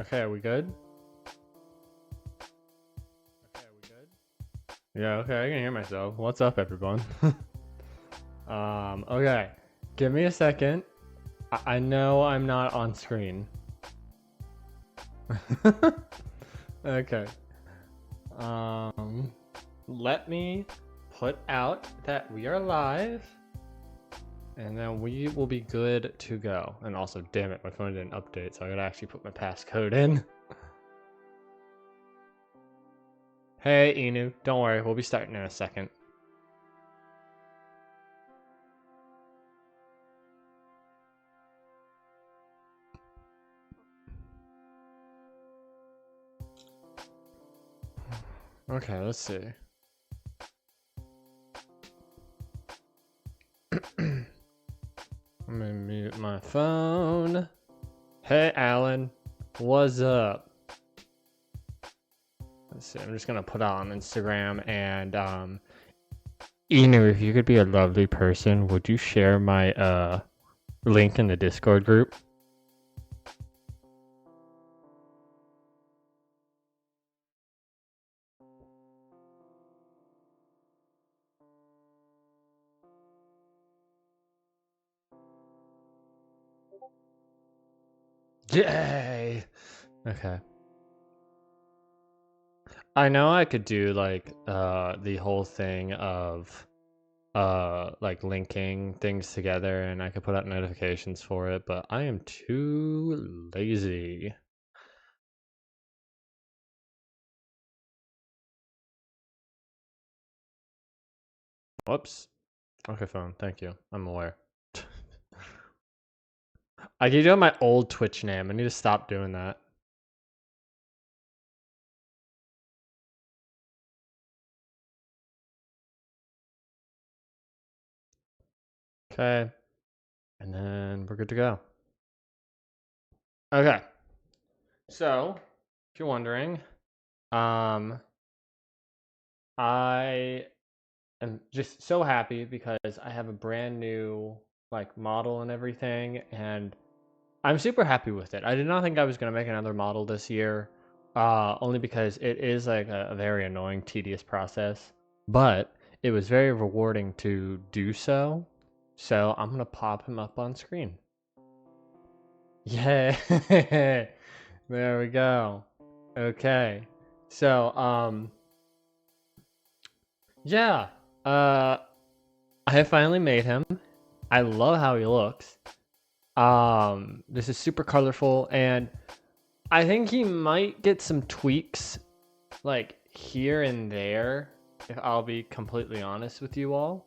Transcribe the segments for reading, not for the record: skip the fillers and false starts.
Okay, are we good? Yeah, okay, I can hear myself. What's up, everyone? Okay. Give me a second. I know I'm not on screen. Okay. Let me put out that we are live, and then we will be good to go. And also, damn it, my phone didn't update, so I gotta actually put my passcode in. Hey, Inu, don't worry, we'll be starting in a second. Okay, let's see. I'm gonna mute my phone. Hey, Alan, what's up? Let's see, I'm just gonna put on Instagram and Inu, if you could be a lovely person, would you share my link in the Discord group? Yay! Okay. I know I could do like the whole thing of like linking things together, and I could put out notifications for it, but I am too lazy. Whoops. Okay, phone. Thank you. I'm aware. I keep doing my old Twitch name. I need to stop doing that. Okay. And then we're good to go. Okay. So, if you're wondering, I am just so happy because I have a brand new like model and everything, and I'm super happy with it. I did not think I was gonna make another model this year, only because it is like a very annoying, tedious process. But it was very rewarding to do so. So I'm gonna pop him up on screen. Yeah, there we go. Okay, so yeah, I have finally made him. I love how he looks. This is super colorful, and I think he might get some tweaks, like here and there, if I'll be completely honest with you all.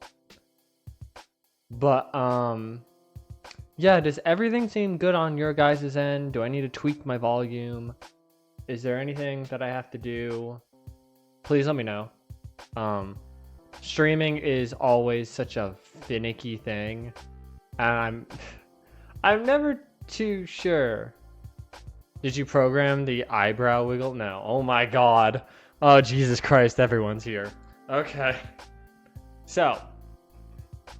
But yeah, does everything seem good on your guys' end? Do I need to tweak my volume? Is there anything that I have to do? Please let me know. Streaming is always such a finicky thing, and I'm never too sure. Did you program the eyebrow wiggle? No. Oh my god. Oh Jesus Christ, everyone's here. Okay. So,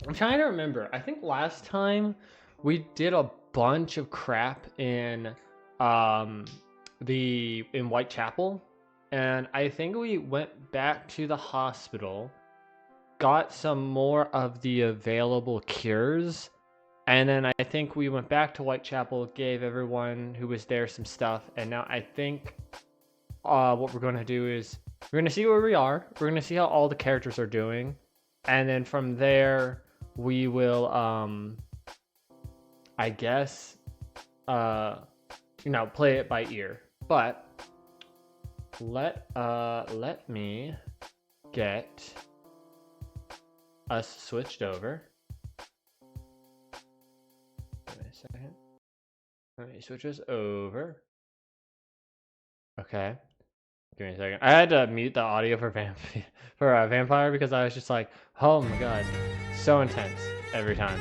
I'm trying to remember. I think last time we did a bunch of crap in Whitechapel, and I think we went back to the hospital, got some more of the available cures, and then I think we went back to Whitechapel, gave everyone who was there some stuff, and now I think what we're going to do is we're going to see where we are. We're going to see how all the characters are doing, and then from there we will, I guess, play it by ear. But let me get us switched over. Wait a second. Let me switch us over. Okay. Give me a second. I had to mute the audio for Vampyr because I was just like, oh my god, so intense every time.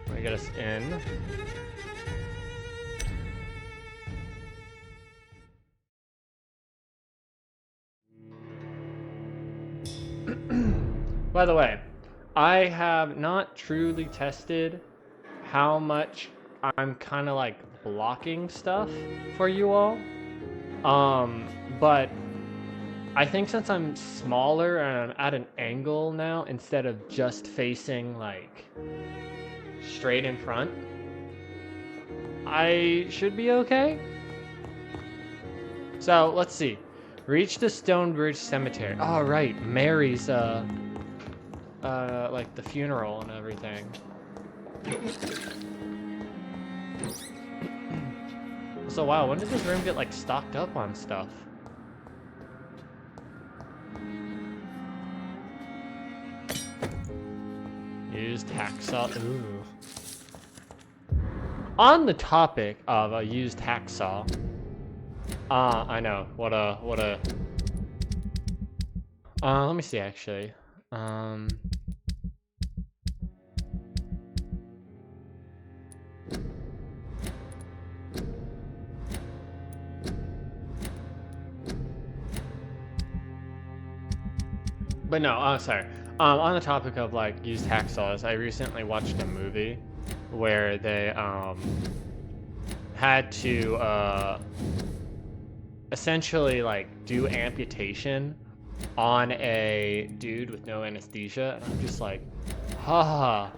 Let me get us in. By the way, I have not truly tested how much I'm kind of like blocking stuff for you all. But I think since I'm smaller and I'm at an angle now, instead of just facing like straight in front, I should be okay. So let's see. Reach the Stonebridge Cemetery. Oh right, Mary's like the funeral and everything. So wow, when did this room get like stocked up on stuff? Used hacksaw. Ooh. On the topic of a used hacksaw, I know what a. Let me see actually. But no, sorry. On the topic of like used hacksaws, I recently watched a movie where they had to essentially like do amputation on a dude with no anesthesia, and I'm just like, ha.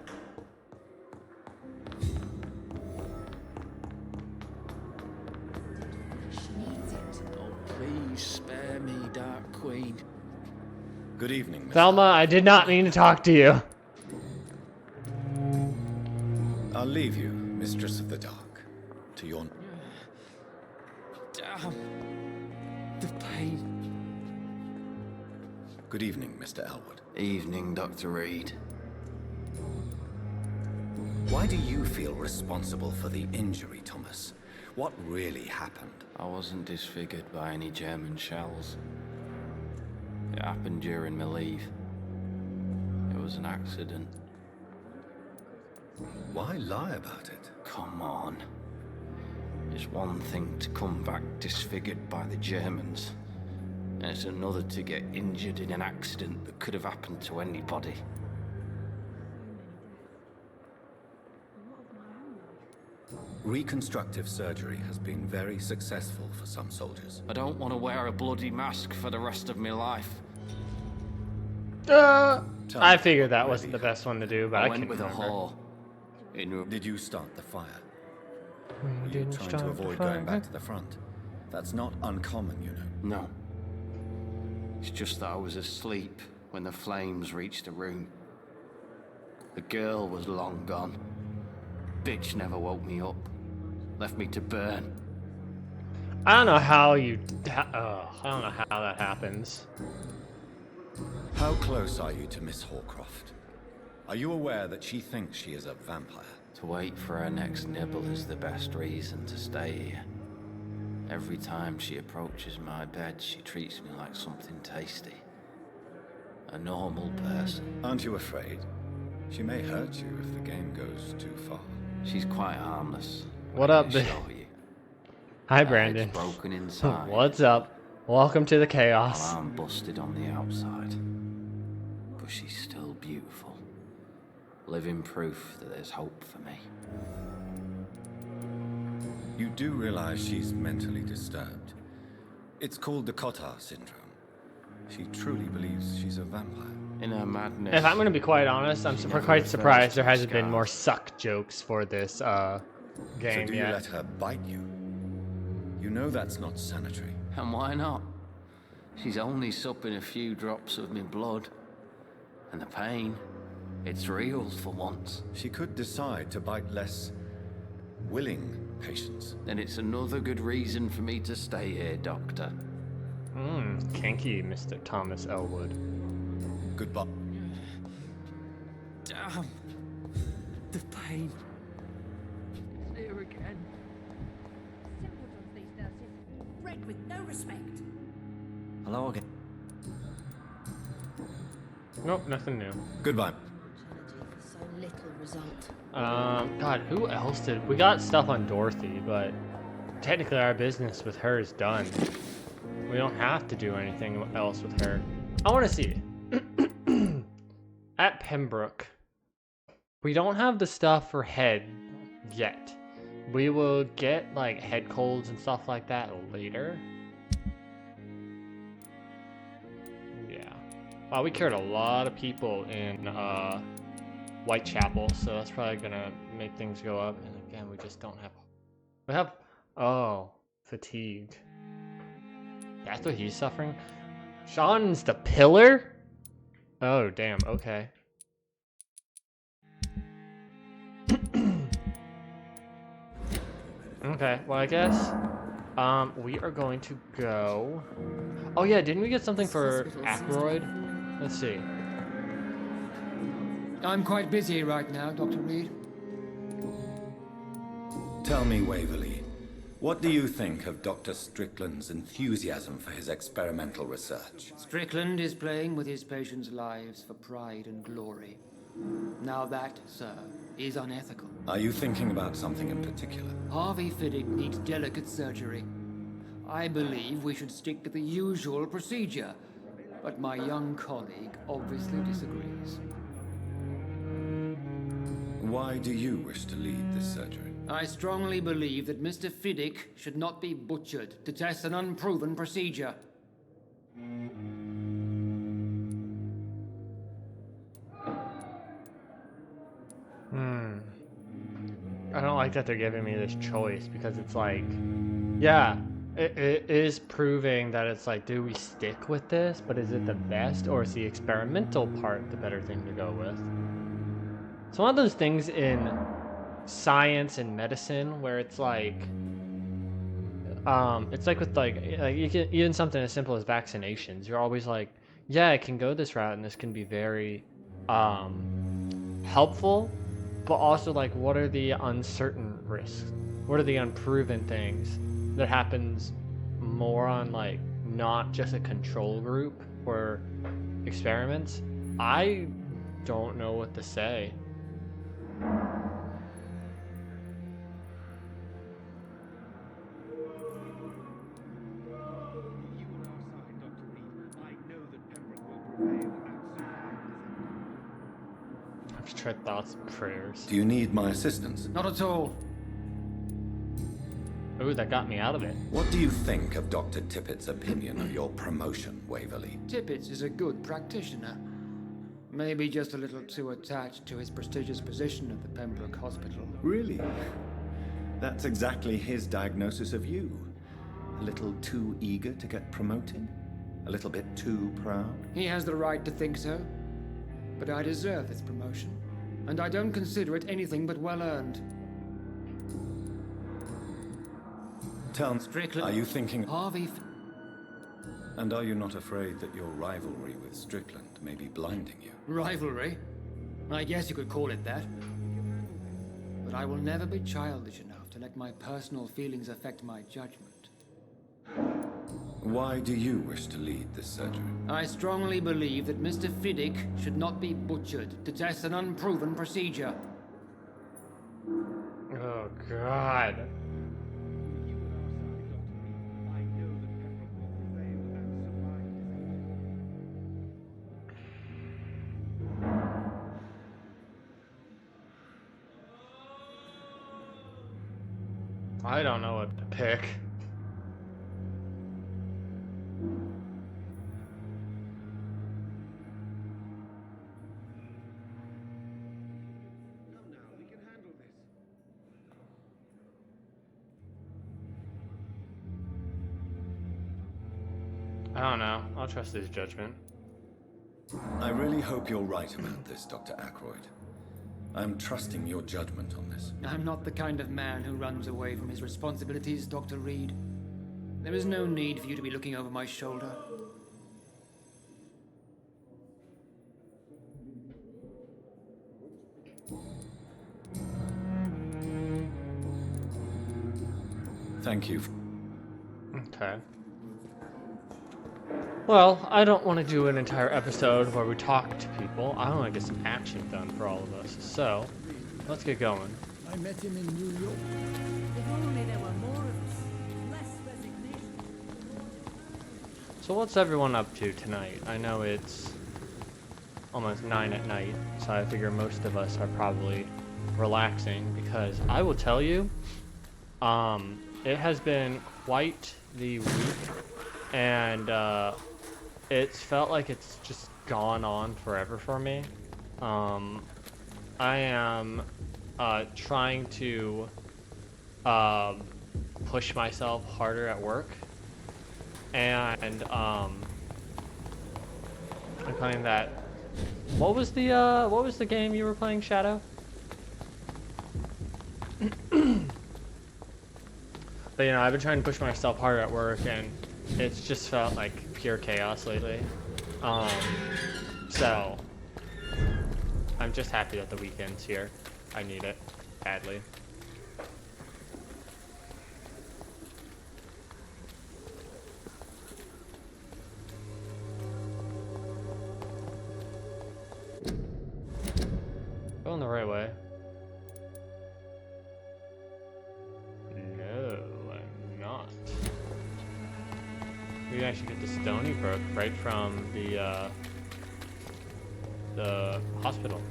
Oh, please spare me, Dark Queen. Good evening, Miss Thelma, I did not mean to talk to you. I'll leave you, Mistress of the Dark, to your... Damn. The pain. Good evening, Mr. Elwood. Evening, Dr. Reed. Why do you feel responsible for the injury, Thomas? What really happened? I wasn't disfigured by any German shells. It happened during my leave. It was an accident. Why lie about it? Come on. It's one thing to come back disfigured by the Germans, and it's another to get injured in an accident that could have happened to anybody. Reconstructive surgery has been very successful for some soldiers. I don't want to wear a bloody mask for the rest of my life. I figured that wasn't the best one to do, but I went couldn't with remember. a whore. Did you start the fire? Were you trying to avoid going back to the front? That's not uncommon, you know. No. It's just that I was asleep when the flames reached the room. The girl was long gone. Bitch never woke me up. Left me to burn. I don't know how you. I don't know how that happens. How close are you to Miss Horcroft? Are you aware that she thinks she is a vampire? To wait for her next nibble is the best reason to stay here. Every time she approaches my bed, she treats me like something tasty. A normal person. Aren't you afraid? She may hurt you if the game goes too far. She's quite harmless. What I up, can show you. Hi, Her Brandon. head's broken inside. What's up? Welcome to the chaos. While I'm busted on the outside. But she's still beautiful. Living proof that there's hope for me. You do realize she's mentally disturbed. It's called the Cotard syndrome. She truly believes she's a vampire. In her madness. If I'm gonna be quite honest, I'm never quite refers surprised to there the hasn't been scars. more suck jokes for this So game do you yet. let her bite you? You know that's not sanitary. And why not? She's only supping a few drops of my blood. And the pain, it's real for once. She could decide to bite less willing patients. Then it's another good reason for me to stay here, Doctor. Kinky, Mr. Thomas Elwood. Goodbye. Damn. The pain. Here again. Simpletons these days, bred with no respect. Hello again. Nope, nothing new. Goodbye. So little result. God, who else did? We got stuff on Dorothy, but technically our business with her is done. We don't have to do anything else with her. I want to see. At Pembroke, we don't have the stuff for Head yet. We will get like head colds and stuff like that later. Yeah. Wow, we cured a lot of people in Whitechapel, so that's probably gonna make things go up. And again, we just don't have. We have. Oh, fatigue. That's what he's suffering. Sean's the pillar? Oh, damn. Okay. Okay, well, I guess we are going to go. Oh yeah, didn't we get something for Ackroyd? Let's see. I'm quite busy right now, Dr. Reed. Tell me, Waverly, what do you think of Dr. Strickland's enthusiasm for his experimental research? Strickland is playing with his patients' lives for pride and glory. Now that, sir, is unethical. Are you thinking about something in particular? Harvey Fiddick needs delicate surgery. I believe we should stick to the usual procedure, but my young colleague obviously disagrees. Why do you wish to lead this surgery? I strongly believe that Mr. Fiddick should not be butchered to test an unproven procedure. I don't like that they're giving me this choice because it's like, yeah, it is proving that it's like, do we stick with this? But is it the best, or is the experimental part the better thing to go with? It's one of those things in science and medicine where it's like with like you can, even something as simple as vaccinations. You're always like, yeah, it can go this route and this can be very helpful, but also like, what are the uncertain risks? What are the unproven things that happens more on like not just a control group or experiments? I don't know what to say. Abstract thoughts and prayers. Do you need my assistance? Not at all. Ooh, that got me out of it. What do you think of Dr. Tippett's opinion of your promotion, Waverly? Tippett is a good practitioner. Maybe just a little too attached to his prestigious position at the Pembroke Hospital. Really? That's exactly his diagnosis of you. A little too eager to get promoted? A little bit too proud? He has the right to think so. But I deserve this promotion. And I don't consider it anything but well-earned. Tell me, Strickland. are you thinking... Harvey... And are you not afraid that your rivalry with Strickland may be blinding you? Rivalry? I guess you could call it that. But I will never be childish enough to let my personal feelings affect my judgment. Why do you wish to lead this surgery? I strongly believe that Mr. Fiddick should not be butchered to test an unproven procedure. Oh, God. I don't know what to pick. I don't know. I'll trust his judgment. I really hope you're right about this, Dr. Ackroyd. I'm trusting your judgment on this. I'm not the kind of man who runs away from his responsibilities, Dr. Reed. There is no need for you to be looking over my shoulder. Thank you. Okay. Well, I don't want to do an entire episode where we talk to people. I want to get some action done for all of us. So, let's get going. I met him in New York. If only there were more of us. Less resignation. So what's everyone up to tonight? I know it's almost 9 at night, so I figure most of us are probably relaxing, because I will tell you, It has been quite the week, and it's felt like it's just gone on forever for me. I am trying to push myself harder at work, and I'm playing that. What was the game you were playing, Shadow? But you know, I've been trying to push myself harder at work, and it's just felt like pure chaos lately. So I'm just happy that the weekend's here. I need it badly. Going the right way. No, I'm not. We actually get to Stony Brook right from the hospital.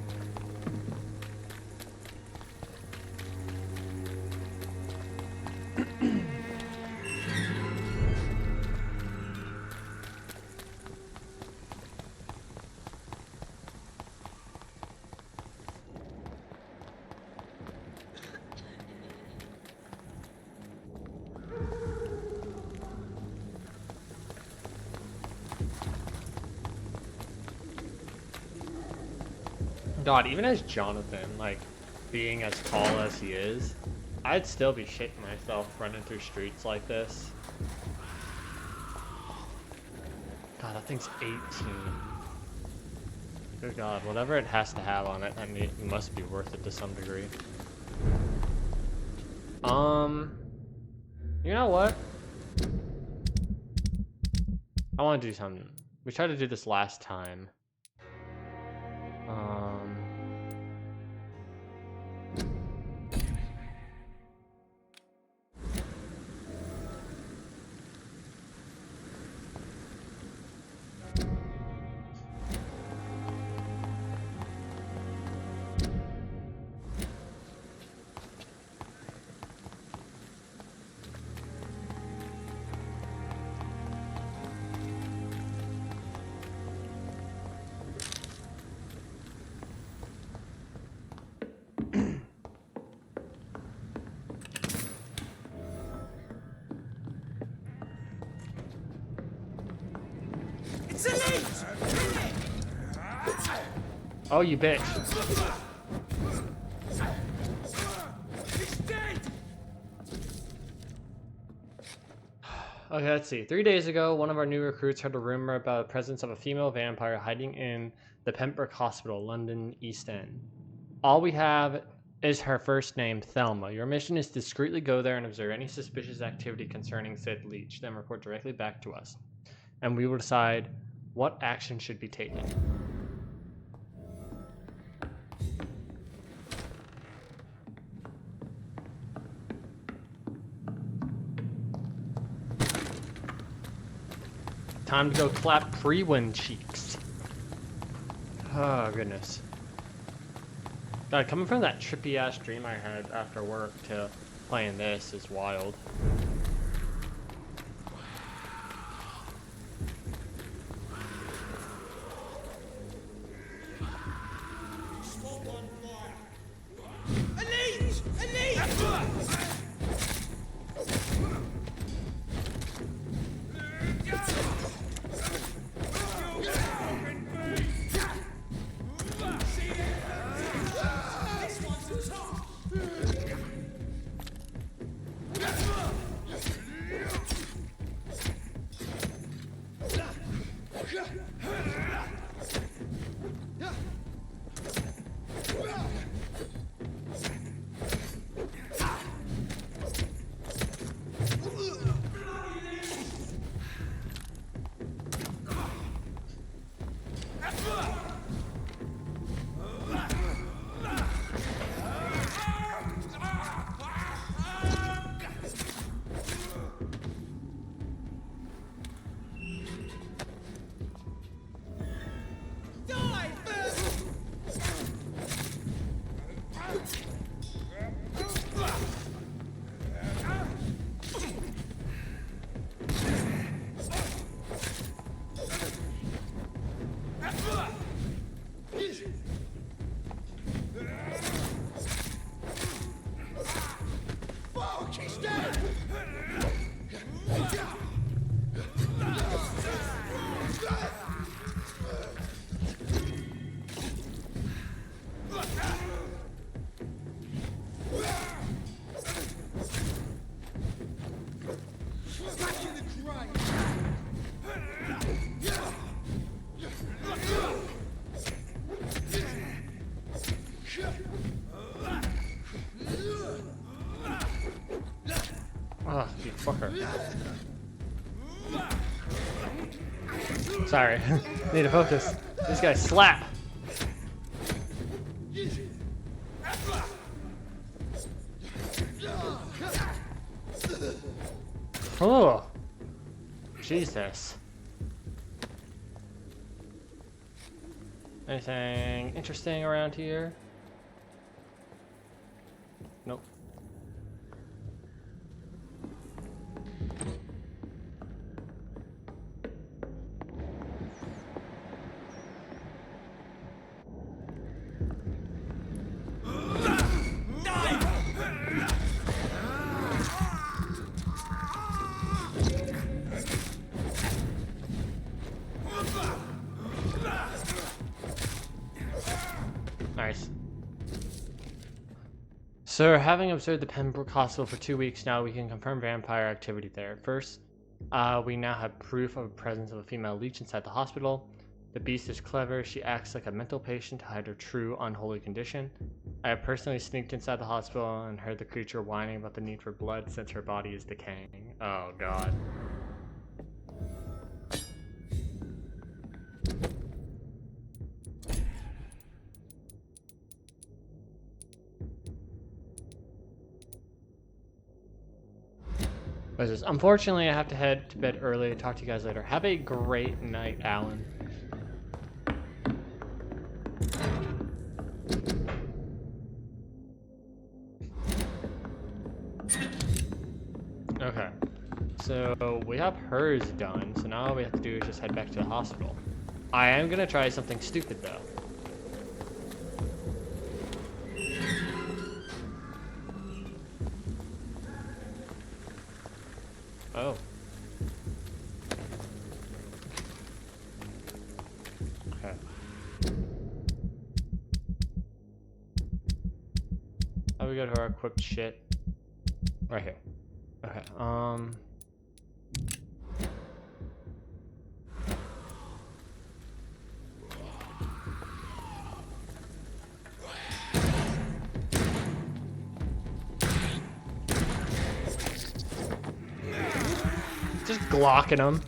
God, even as Jonathan, like, being as tall as he is, I'd still be shitting myself running through streets like this. God, that thing's 18. Good God, whatever it has to have on it, I mean, it must be worth it to some degree. You know what? I want to do something. We tried to do this last time. Oh, you bitch. Okay, let's see. 3 days ago, one of our new recruits heard a rumor about the presence of a female vampire hiding in the Pembroke Hospital, London East End. All we have is her first name, Thelma. Your mission is to discreetly go there and observe any suspicious activity concerning said leech, then report directly back to us. And we will decide what action should be taken. Time to go clap pre-win cheeks. Oh, goodness. God, coming from that trippy-ass dream I had after work to playing this is wild. Oh, you fucker. Sorry. Need to focus. This guy slap. Oh. Jesus. Anything interesting around here? Nope. Nice. Sir, having observed the Pembroke Hospital for 2 weeks now, we can confirm vampire activity there. First, we now have proof of the presence of a female leech inside the hospital. The beast is clever. She acts like a mental patient to hide her true unholy condition. I have personally sneaked inside the hospital and heard the creature whining about the need for blood since her body is decaying. Oh, God. What is this? Unfortunately, I have to head to bed early. Talk to you guys later. Have a great night, Alan. Okay. So we have hers done. So now all we have to do is just head back to the hospital. I am gonna try something stupid though. Oh. Okay. How do we go to our equipped shit? Right here. Okay, just glocking them.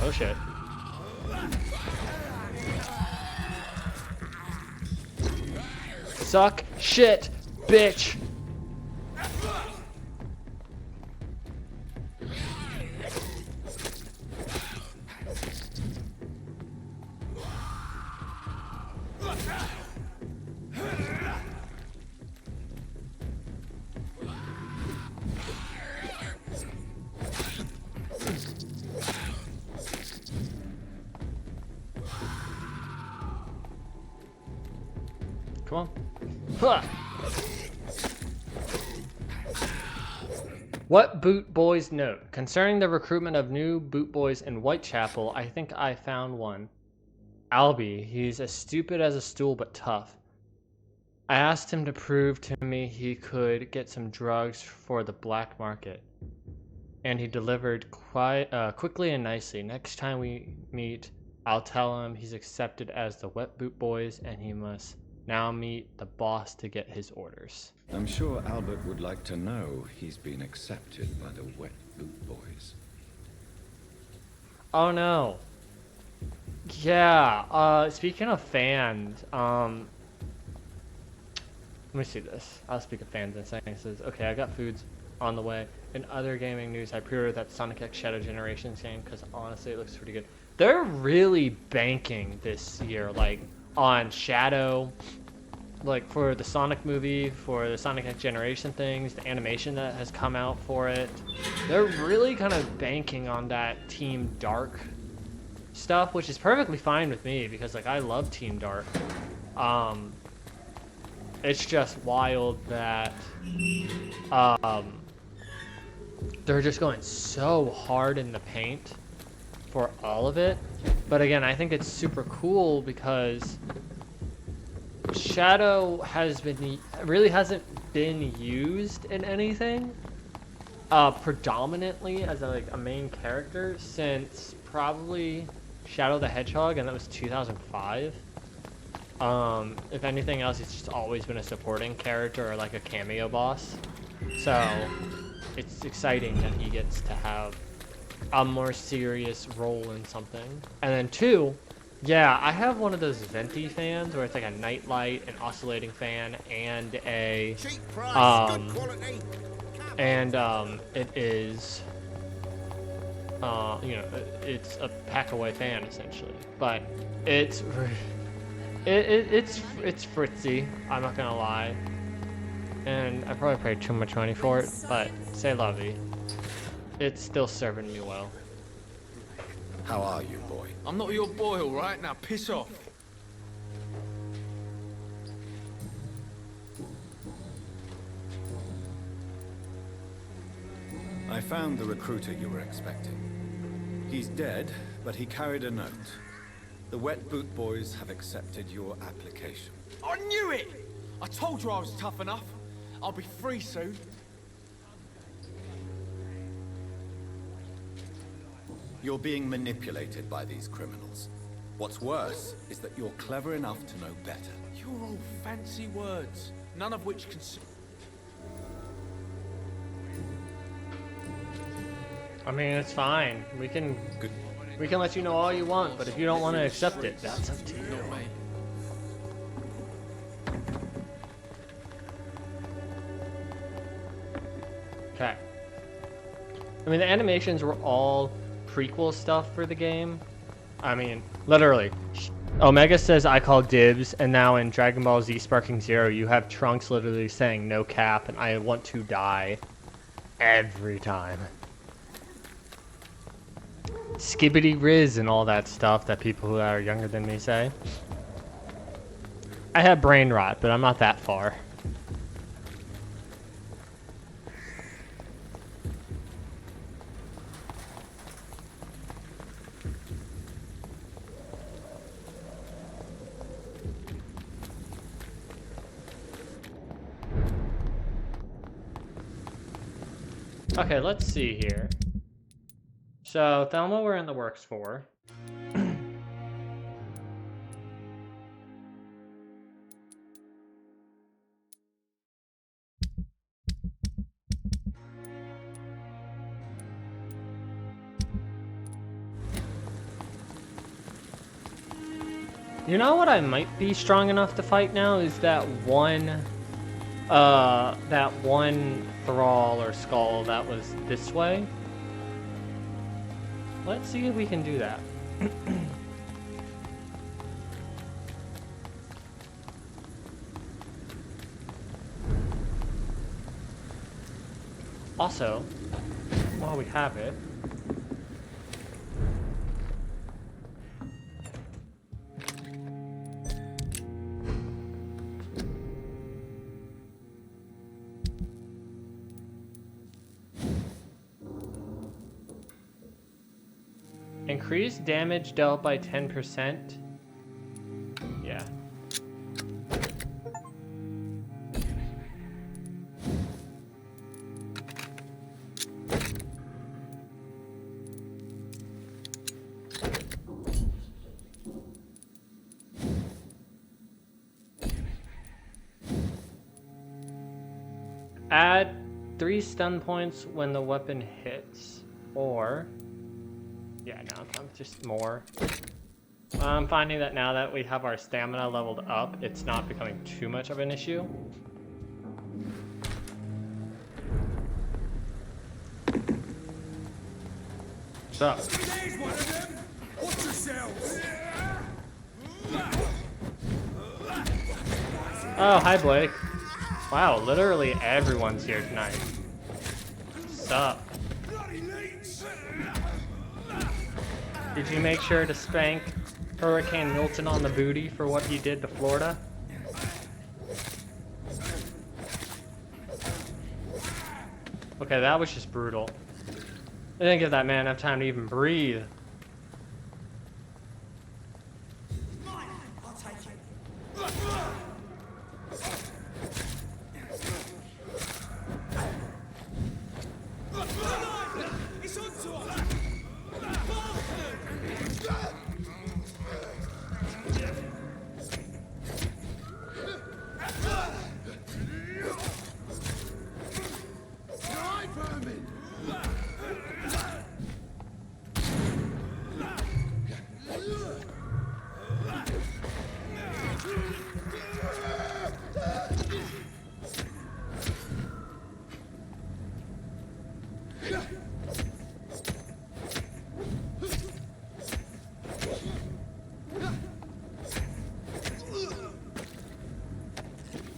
Oh shit. Suck shit, bitch. Come on. Huh. What boot boys note? Concerning the recruitment of new boot boys in Whitechapel, I think I found one. Albie, he's as stupid as a stool but tough. I asked him to prove to me he could get some drugs for the black market. And he delivered quickly and nicely. Next time we meet, I'll tell him he's accepted as the Wet Boot Boys and he must now meet the boss to get his orders. I'm sure Albert would like to know he's been accepted by the Wet Boot Boys. Oh no. Yeah, speaking of fans, let me see this. I'll speak of fans in a second. It says, okay, I got foods on the way. In other gaming news, I pre-ordered that Sonic X Shadow Generations game because honestly, it looks pretty good. They're really banking this year, like, on Shadow, like, for the Sonic movie, for the Sonic X Generation things, the animation that has come out for it. They're really kind of banking on that Team Dark stuff, which is perfectly fine with me because, like, I love Team Dark. it's just wild that they're just going so hard in the paint for all of it. But again, I think it's super cool because Shadow really hasn't been used in anything predominantly as a main character since probably Shadow the Hedgehog, and that was 2005. If anything else, he's just always been a supporting character or like a cameo boss. So it's exciting that he gets to have a more serious role in something. And then 2, yeah, I have one of those venti fans where it's like a nightlight, an oscillating fan, and a it is you know, it's a pack-away fan essentially, but it's fritzy. I'm not gonna lie, and I probably paid too much money for it, but say lovey, it's still serving me well. How are you, boy? I'm not your boy, all right? Now piss off. I found the recruiter you were expecting. He's dead, but he carried a note. The Wet Boot Boys have accepted your application. I knew it! I told you I was tough enough. I'll be free soon. You're being manipulated by these criminals. What's worse is that you're clever enough to know better. You're all fancy words, none of which can... I mean, it's fine. We can let you know all you want, but if you don't want to accept it, that's up to you. Okay. I mean, the animations were all prequel stuff for the game. I mean, literally. Omega says I call dibs, and now in Dragon Ball Z Sparking Zero, you have Trunks literally saying no cap, and I want to die every time. Skibbity Riz and all that stuff that people who are younger than me say. I have brain rot, but I'm not that far. Okay, let's see here. So, Thelma we're in the works for. You know what I might be strong enough to fight now is that one thrall or skull that was this way. Let's see if we can do that. Also, while we have it, increase damage dealt by 10%. Yeah. Add 3 stun points when the weapon hits, or yeah, no, just more. I'm finding that now that we have our stamina leveled up, it's not becoming too much of an issue. So. Oh, hi Blake. Wow, literally everyone's here tonight. Sup? Did you make sure to spank Hurricane Milton on the booty for what he did to Florida? Okay, that was just brutal. They didn't give that man enough time to even breathe.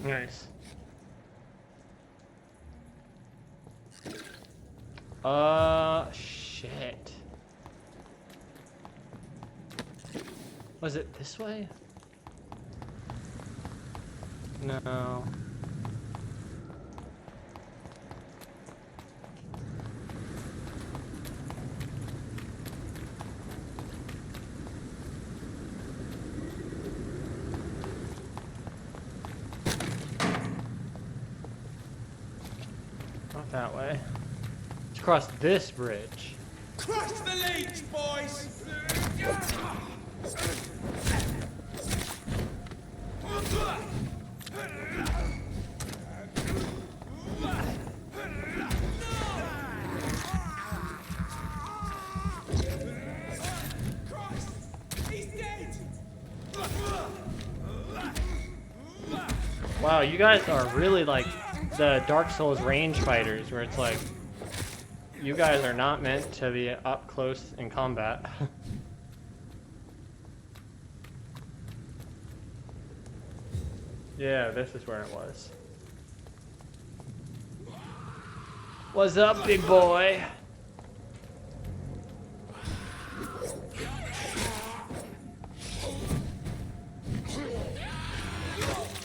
Nice. Shit. Was it this way? No. Not that way. Let's cross this bridge. Crush the leech, boys! He's dead! Wow, you guys are really like the Dark Souls range fighters, where it's like, you guys are not meant to be up close in combat. Yeah, this is where it was. What's up, big boy?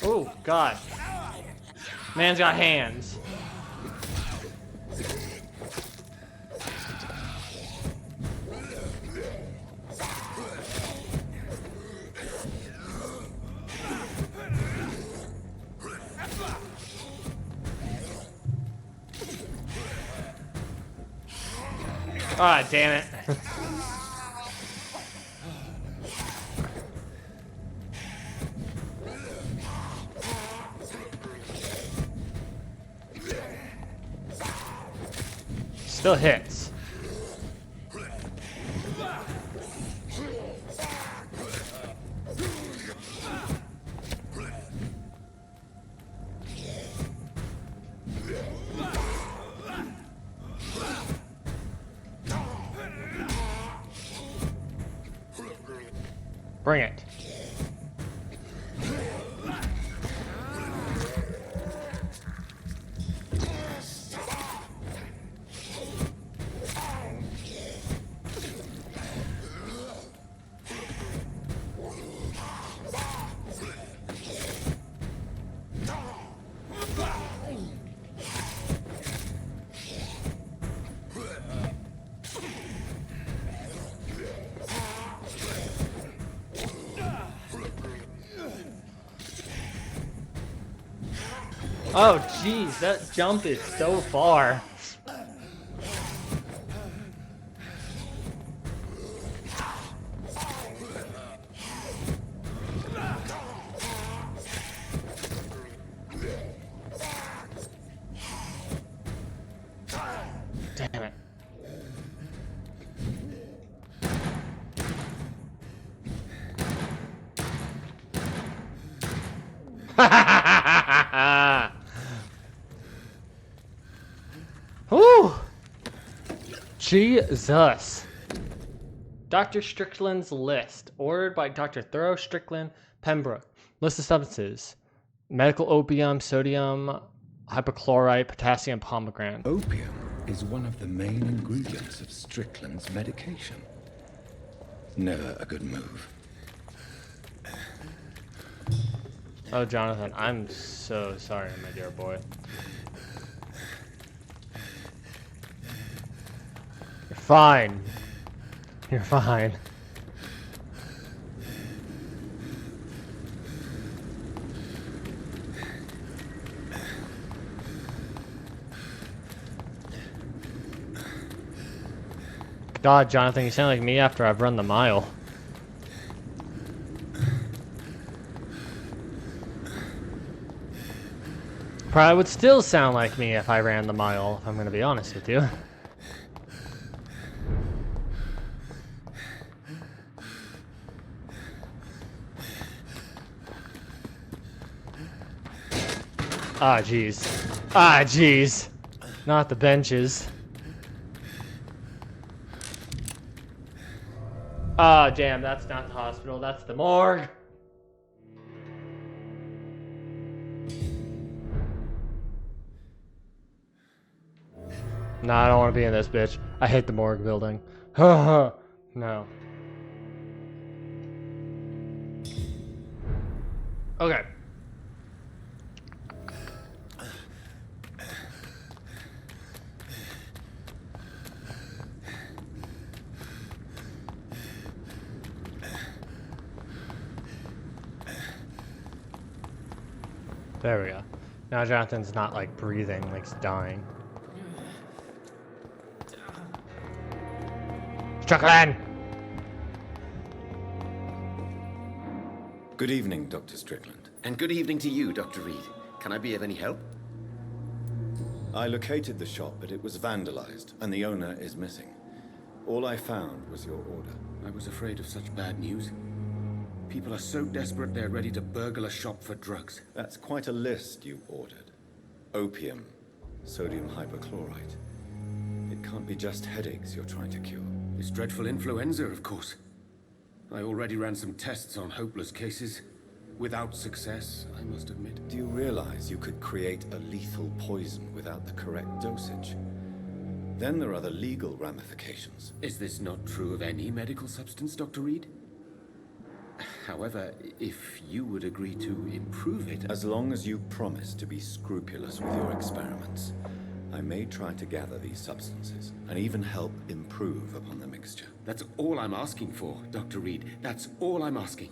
Oh, God. Man's got hands. Ah, damn it. Still hits. Bring it. Oh, jeez, that jump is so far. Damn it. Whew. Jesus. Dr. Strickland's list, ordered by Dr. Thoreau Strickland, Pembroke. List of substances: medical opium, sodium hypochlorite, potassium pomegranate. Opium is one of the main ingredients of Strickland's medication. Never a good move. Oh, Jonathan, I'm so sorry, my dear boy. fine. You're fine. God, Jonathan, you sound like me after I've run the mile. Probably would still sound like me if I ran the mile, if I'm gonna be honest with you. Ah, jeez. Ah, jeez. Not the benches. Ah, damn, that's not the hospital, that's the morgue. Nah, I don't want to be in this bitch. I hate the morgue building. No. Okay. There we go. Now Jonathan's not like breathing, like he's dying. Strickland! Good evening, Dr. Strickland. And good evening to you, Dr. Reed. Can I be of any help? I located the shop, but it was vandalized, and the owner is missing. All I found was your order. I was afraid of such bad news. People are so desperate they're ready to burgle a shop for drugs. That's quite a list you ordered. Opium, sodium hypochlorite. It can't be just headaches you're trying to cure. This dreadful influenza, of course. I already ran some tests on hopeless cases. Without success, I must admit. Do you realize you could create a lethal poison without the correct dosage? Then there are the legal ramifications. Is this not true of any medical substance, Dr. Reed? However, if you would agree to improve it... As long as you promise to be scrupulous with your experiments, I may try to gather these substances, and even help improve upon the mixture. That's all I'm asking for, Dr. Reed. That's all I'm asking.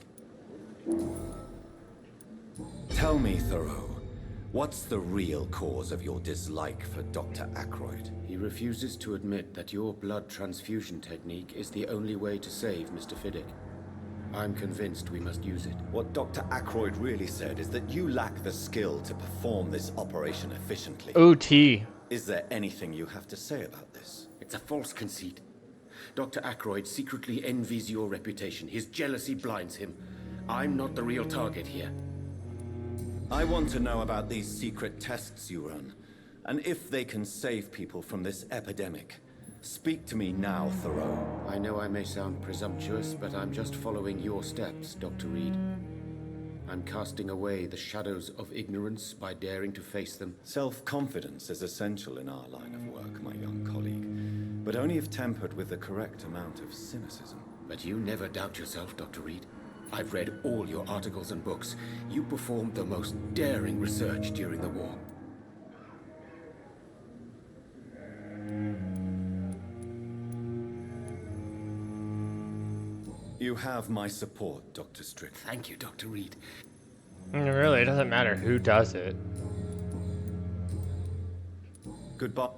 Tell me, Thoreau, what's the real cause of your dislike for Dr. Ackroyd? He refuses to admit that your blood transfusion technique is the only way to save Mr. Fiddick. I'm convinced we must use it. What Dr. Ackroyd really said is that you lack the skill to perform this operation efficiently. OT. Is there anything you have to say about this? It's a false conceit. Dr. Ackroyd secretly envies your reputation. His jealousy blinds him. I'm not the real target here. I want to know about these secret tests you run, and if they can save people from this epidemic. Speak to me now, Thoreau. I know I may sound presumptuous, but I'm just following your steps, Dr. Reed. I'm casting away the shadows of ignorance by daring to face them. Self-confidence is essential in our line of work, my young colleague, but only if tempered with the correct amount of cynicism. But you never doubt yourself, Dr. Reed. I've read all your articles and books. You performed the most daring research during the war. You have my support, Dr. Strickland. Thank you, Dr. Reed. Really, it doesn't matter who does it. Goodbye.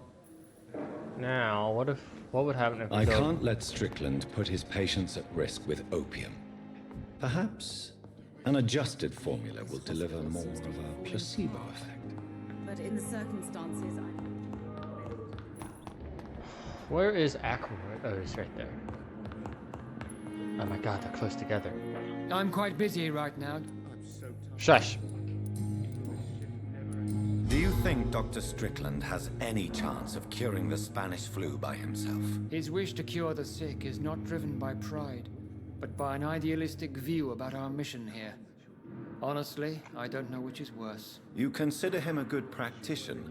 Now, what would happen if we I go... can't let Strickland put his patients at risk with opium. Perhaps an adjusted formula will deliver more of a placebo effect. But in the circumstances, Where is Ackroyd? Oh, he's right there. Oh my god, they're close together. I'm quite busy right now. Shush. Do you think Dr. Strickland has any chance of curing the Spanish flu by himself? His wish to cure the sick is not driven by pride, but by an idealistic view about our mission here. Honestly, I don't know which is worse. You consider him a good practitioner,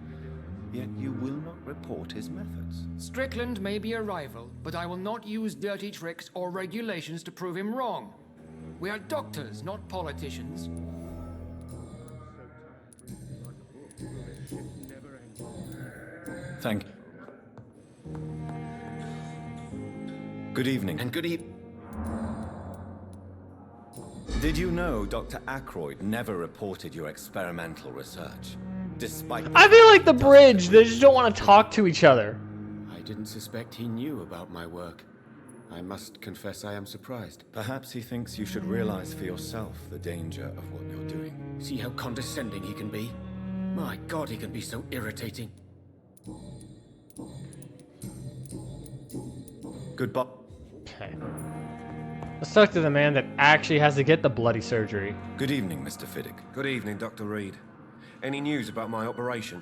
yet you will not report his methods. Strickland may be a rival, but I will not use dirty tricks or regulations to prove him wrong. We are doctors, not politicians. Thank you. Good evening. And good evening. Did you know Dr. Ackroyd never reported your experimental research? Despite I feel like the bridge, they just don't want to talk to each other. I didn't suspect he knew about my work. I must confess I am surprised. Perhaps he thinks you should realize for yourself the danger of what you're doing. See how condescending he can be? My God, he can be so irritating. Goodbye. Okay. Let's talk to the man that actually has to get the bloody surgery. Good evening, Mr. Fiddick. Good evening, Dr. Reed. Any news about my operation?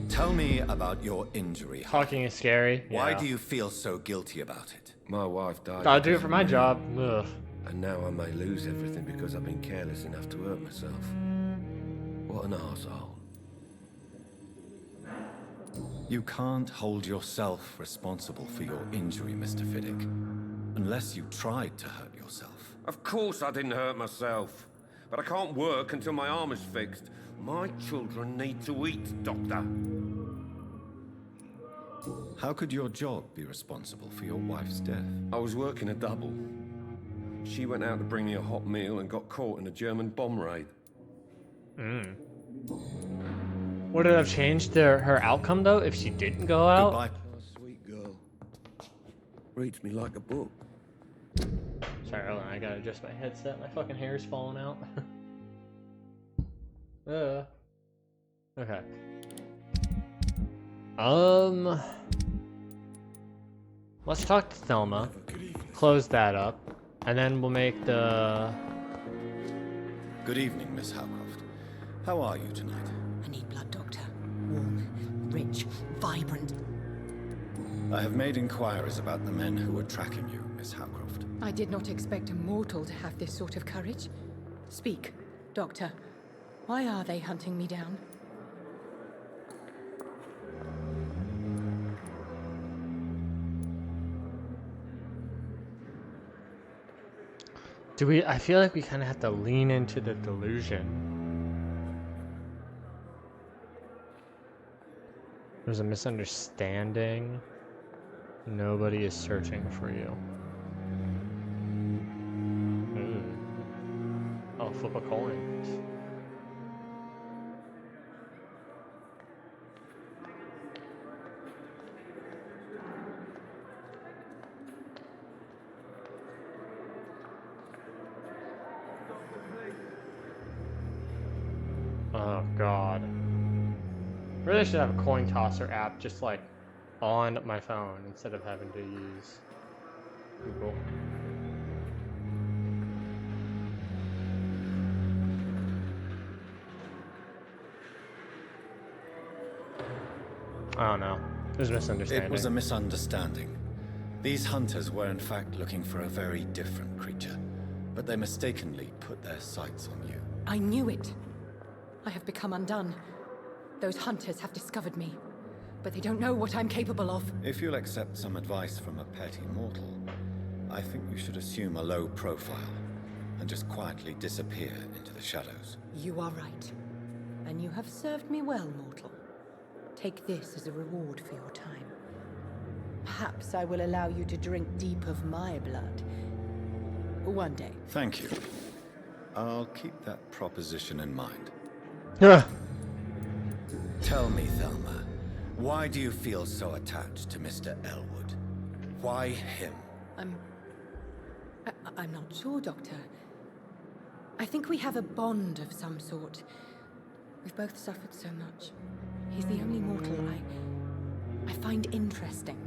Tell me about your injury. Talking is scary. Why Yeah. do you feel so guilty about it? My wife died. I'll do it because for of my me, job. Ugh. And now I may lose everything because I've been careless enough to hurt myself. What an arsehole. You can't hold yourself responsible for your injury, Mr. Fiddick. Unless you tried to hurt yourself. Of course I didn't hurt myself. But I can't work until my arm is fixed. My children need to eat, Doctor. How could your job be responsible for your wife's death? I was working a double. She went out to bring me a hot meal and got caught in a German bomb raid. Would it have changed her outcome though if she didn't go out? Goodbye. Oh, sweet girl. Reads me like a book. Sorry, hold on, I gotta adjust my headset. My fucking hair is falling out. Okay. Let's talk to Thelma. Close that up, and then we'll make the. Good evening, Miss Howcroft. How are you tonight? I need blood, Doctor. Warm, rich, vibrant. I have made inquiries about the men who were tracking you, Miss Howcroft. I did not expect a mortal to have this sort of courage. Speak, Doctor. Why are they hunting me down? I feel like we kind of have to lean into the delusion. There's a misunderstanding. Nobody is searching for you. Oh, flip a coin. Oh god. Really should have a coin tosser app just like on my phone instead of having to use Google. I don't know. There's a misunderstanding. It was a misunderstanding. These hunters were in fact looking for a very different creature, but they mistakenly put their sights on you. I knew it. I have become undone. Those hunters have discovered me, but they don't know what I'm capable of. If you'll accept some advice from a petty mortal, I think you should assume a low profile and just quietly disappear into the shadows. You are right. And you have served me well, mortal. Take this as a reward for your time. Perhaps I will allow you to drink deep of my blood. One day. Thank you. I'll keep that proposition in mind. Yeah. Tell me, Thelma, why do you feel so attached to Mr. Elwood? Why him? I'm not sure, Doctor. I think we have a bond of some sort. We've both suffered so much. He's the only mortal I find interesting.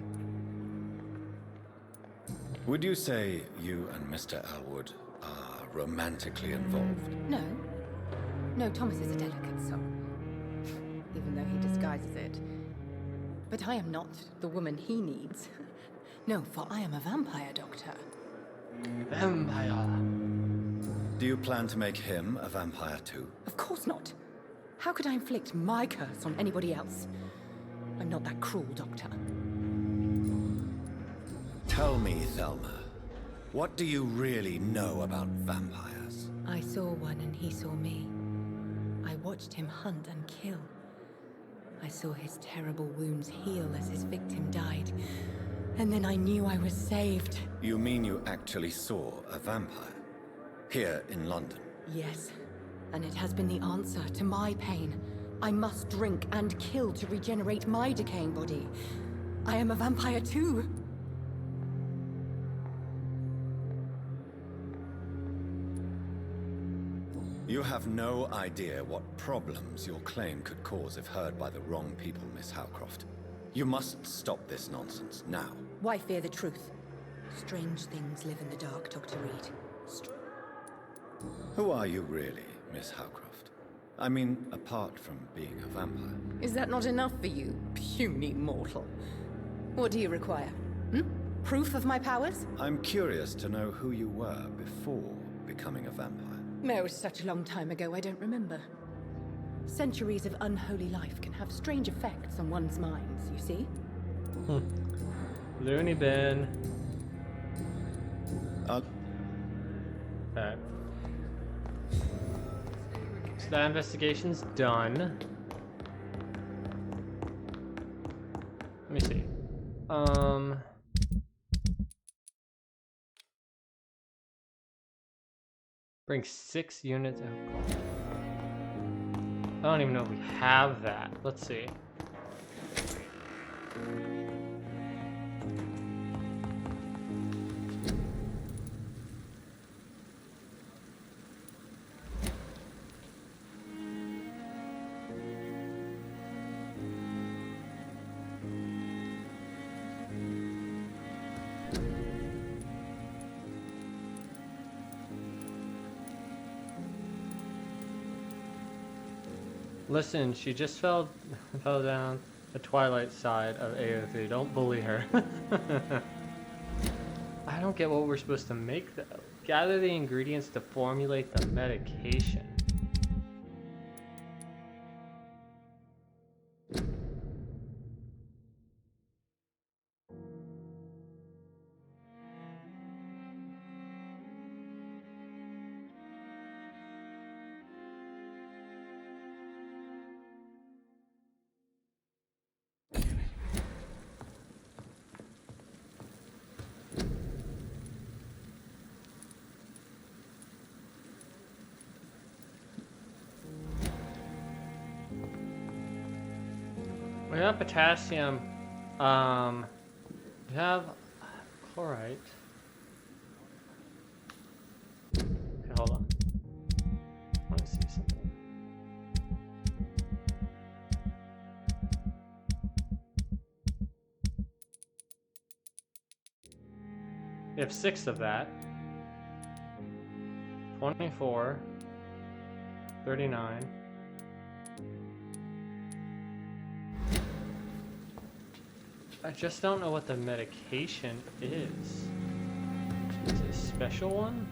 Would you say you and Mr. Elwood are romantically involved? No. No, Thomas is a delicate soul. Even though he disguises it. But I am not the woman he needs. No, for I am a vampire, Doctor. Vampire. Do you plan to make him a vampire too? Of course not. How could I inflict my curse on anybody else? I'm not that cruel, Doctor. Tell me, Thelma, what do you really know about vampires? I saw one and he saw me. I watched him hunt and kill. I saw his terrible wounds heal as his victim died. And then I knew I was saved. You mean you actually saw a vampire? Here in London? Yes. And it has been the answer to my pain. I must drink and kill to regenerate my decaying body. I am a vampire too. You have no idea what problems your claim could cause if heard by the wrong people, Miss Howcroft. You must stop this nonsense, now. Why fear the truth? Strange things live in the dark, Dr. Reed. Who are you really, Miss Howcroft? I mean, apart from being a vampire. Is that not enough for you, puny mortal? What do you require? Proof of my powers? I'm curious to know who you were before becoming a vampire. It was such a long time ago, I don't remember. Centuries of unholy life can have strange effects on one's minds, you see? Looney bin. Okay. So that investigation's done. Let me see. Bring 6 units of alcohol. I don't even know if we have that. Let's see. Listen, she just fell down the twilight side of AO3. Don't bully her. I don't get what we're supposed to make though. Gather the ingredients to formulate the medication. We have potassium. We have chlorite. Okay, hold on. I want to see something. We have 6 of that. 24. 39. I just don't know what the medication is. Is it a special one?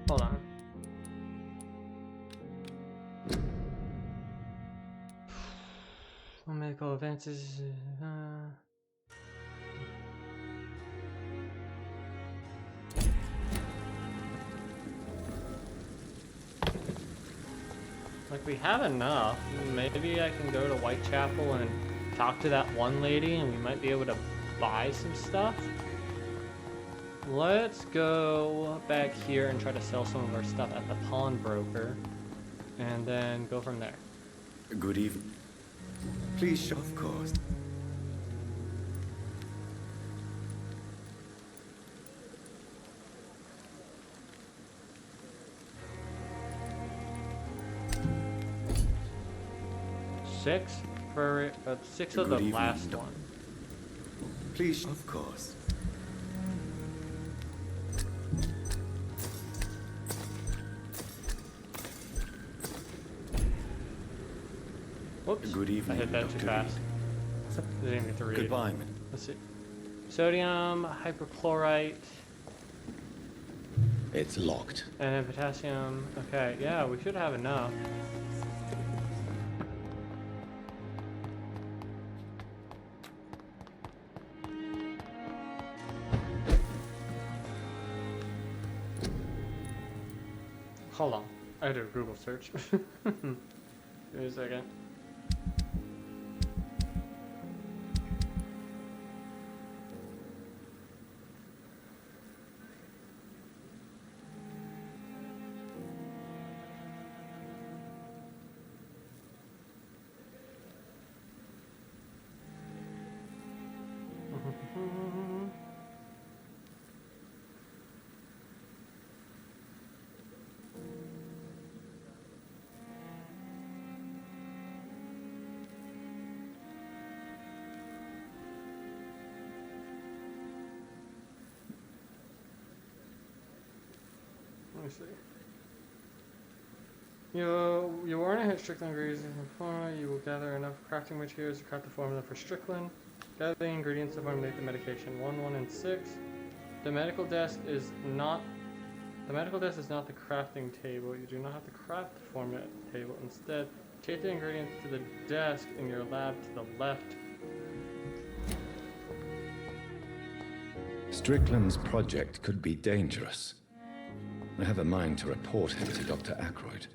Hold on. Medical advances. Like, we have enough. Maybe I can go to Whitechapel and talk to that one lady and we might be able to buy some stuff. Let's go back here and try to sell some of our stuff at the pawnbroker and then go from there. Good evening. Please show, of course. Six for 6 of the last one. Please, of course. Whoops. Good evening. I hit that too fast. Didn't even get to read. Goodbye. Let's see. Sodium, hypochlorite, It's locked. and then potassium. Okay, yeah, we should have enough. Hold on. I had a Google search. Give me a second. Let me see. You want to hit Strickland ingredients in the formula. You will gather enough crafting materials to craft the formula for Strickland. Gather the ingredients to formulate the medication. 1, 1, and 6. The medical desk is not the crafting table. You do not have to craft the formula table. Instead, take the ingredients to the desk in your lab to the left. Strickland's project could be dangerous. I have a mind to report him to Dr. Aykroyd.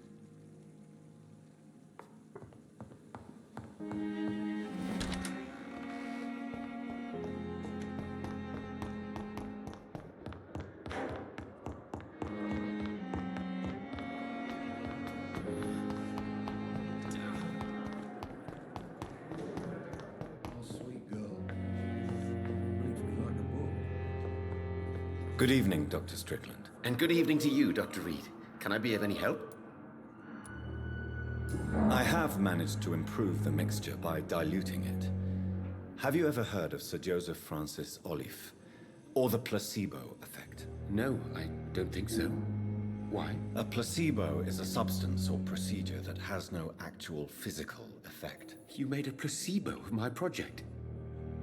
Good evening, Dr. Strickland. And good evening to you, Dr. Reed. Can I be of any help? I have managed to improve the mixture by diluting it. Have you ever heard of Sir Joseph Francis Olive, or the placebo effect? No, I don't think so. Why? A placebo is a substance or procedure that has no actual physical effect. You made a placebo of my project.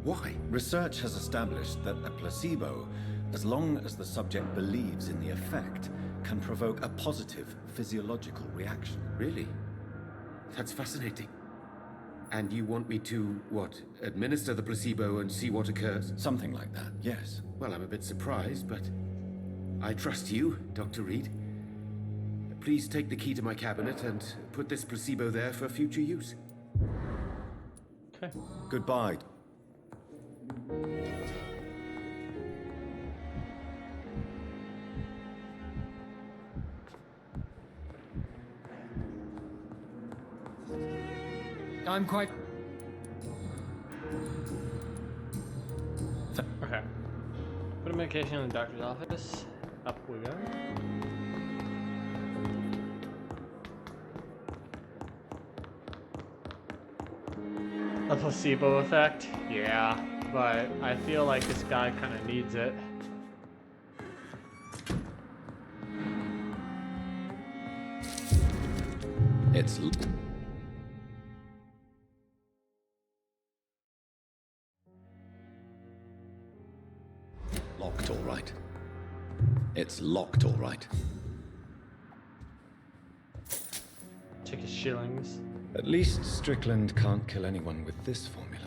Why? Research has established that a placebo, as long as the subject believes in the effect, can provoke a positive physiological reaction. Really? That's fascinating. And you want me to, what, administer the placebo and see what occurs? Something like that, yes. Well, I'm a bit surprised, but I trust you, Dr. Reed. Please take the key to my cabinet and put this placebo there for future use. Okay. Goodbye. I'm quite... Okay. Put a medication in the doctor's office. Up we go. A placebo effect? Yeah, but I feel like this guy kind of needs it. It's locked, all right. It's locked, all right. Take his shillings. At least Strickland can't kill anyone with this formula.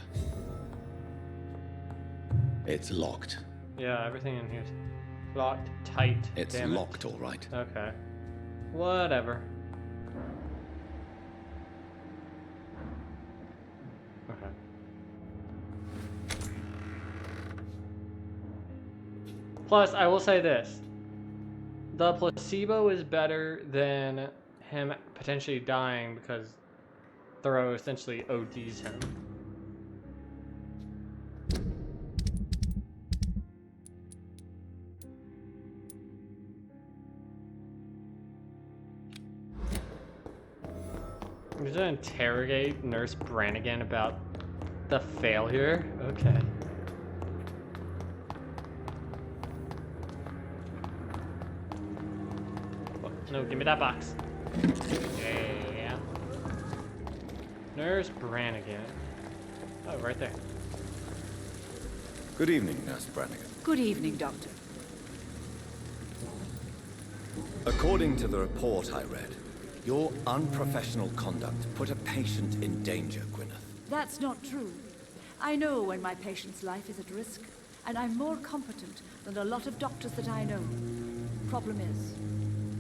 It's locked. Yeah, everything in here's locked tight. It's Damn locked, all right. Okay. Whatever. Okay. Plus, I will say this. The placebo is better than him potentially dying because Thoreau essentially ODs him. I'm just gonna interrogate Nurse Brannigan about the failure. Okay. Oh, no, give me that box. Yeah. Nurse Brannigan. Oh, right there. Good evening, Nurse Brannigan. Good evening, Doctor. According to the report I read, your unprofessional conduct put a patient in danger, Gwyneth. That's not true. I know when my patient's life is at risk, and I'm more competent than a lot of doctors that I know. Problem is,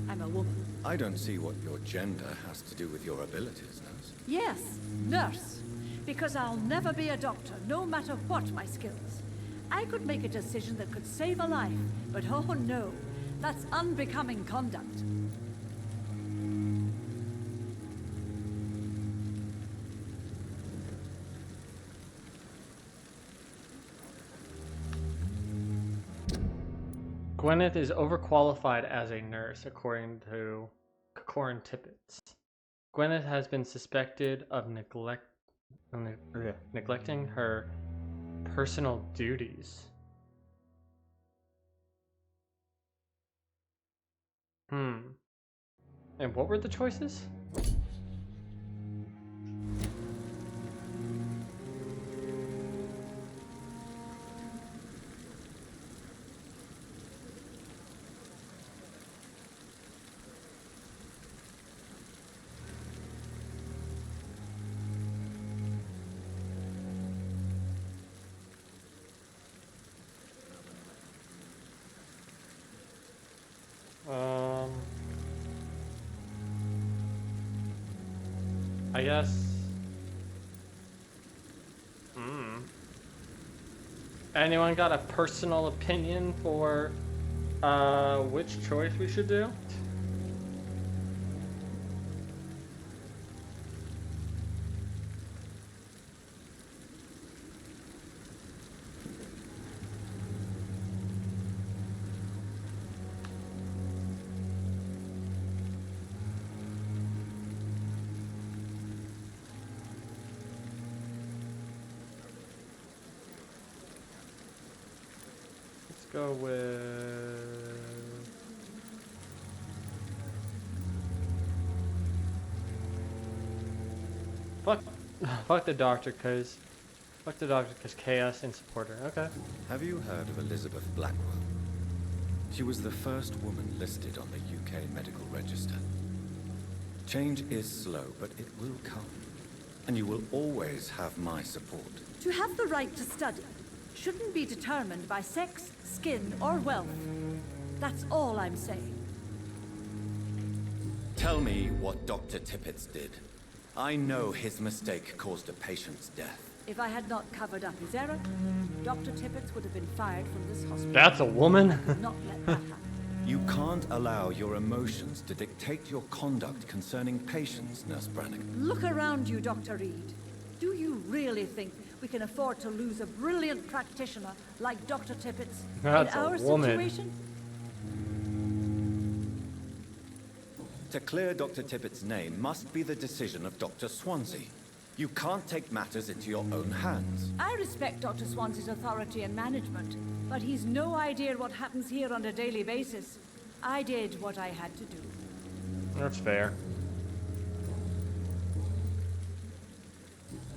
I'm a woman. I don't see what your gender has to do with your abilities, Nurse. Yes, nurse. Because I'll never be a doctor, no matter what my skills. I could make a decision that could save a life, but oh no, that's unbecoming conduct. Gwyneth is overqualified as a nurse, according to Corin Tippett. Gwyneth has been suspected of neglecting her personal duties. And what were the choices? I guess. Anyone got a personal opinion for which choice we should do? Go with fuck the doctor, cause chaos and supporter. Okay. Have you heard of Elizabeth Blackwell? She was the first woman listed on the UK medical register. Change is slow, but it will come. And you will always have my support. To have the right to study shouldn't be determined by sex, skin, or wealth. That's all I'm saying. Tell me what Dr. Tippett did. I know his mistake caused a patient's death. If I had not covered up his error, Dr. Tippett would have been fired from this hospital. That's a woman? Not let that happen. You can't allow your emotions to dictate your conduct concerning patients, Nurse Brannigan. Look around you, Dr. Reed. Do you really think we can afford to lose a brilliant practitioner like Dr. Tippett in our situation? To clear Dr. Tippett's name must be the decision of Dr. Swansea. You can't take matters into your own hands. I respect Dr. Swansea's authority and management, but he's no idea what happens here on a daily basis. I did what I had to do. That's fair.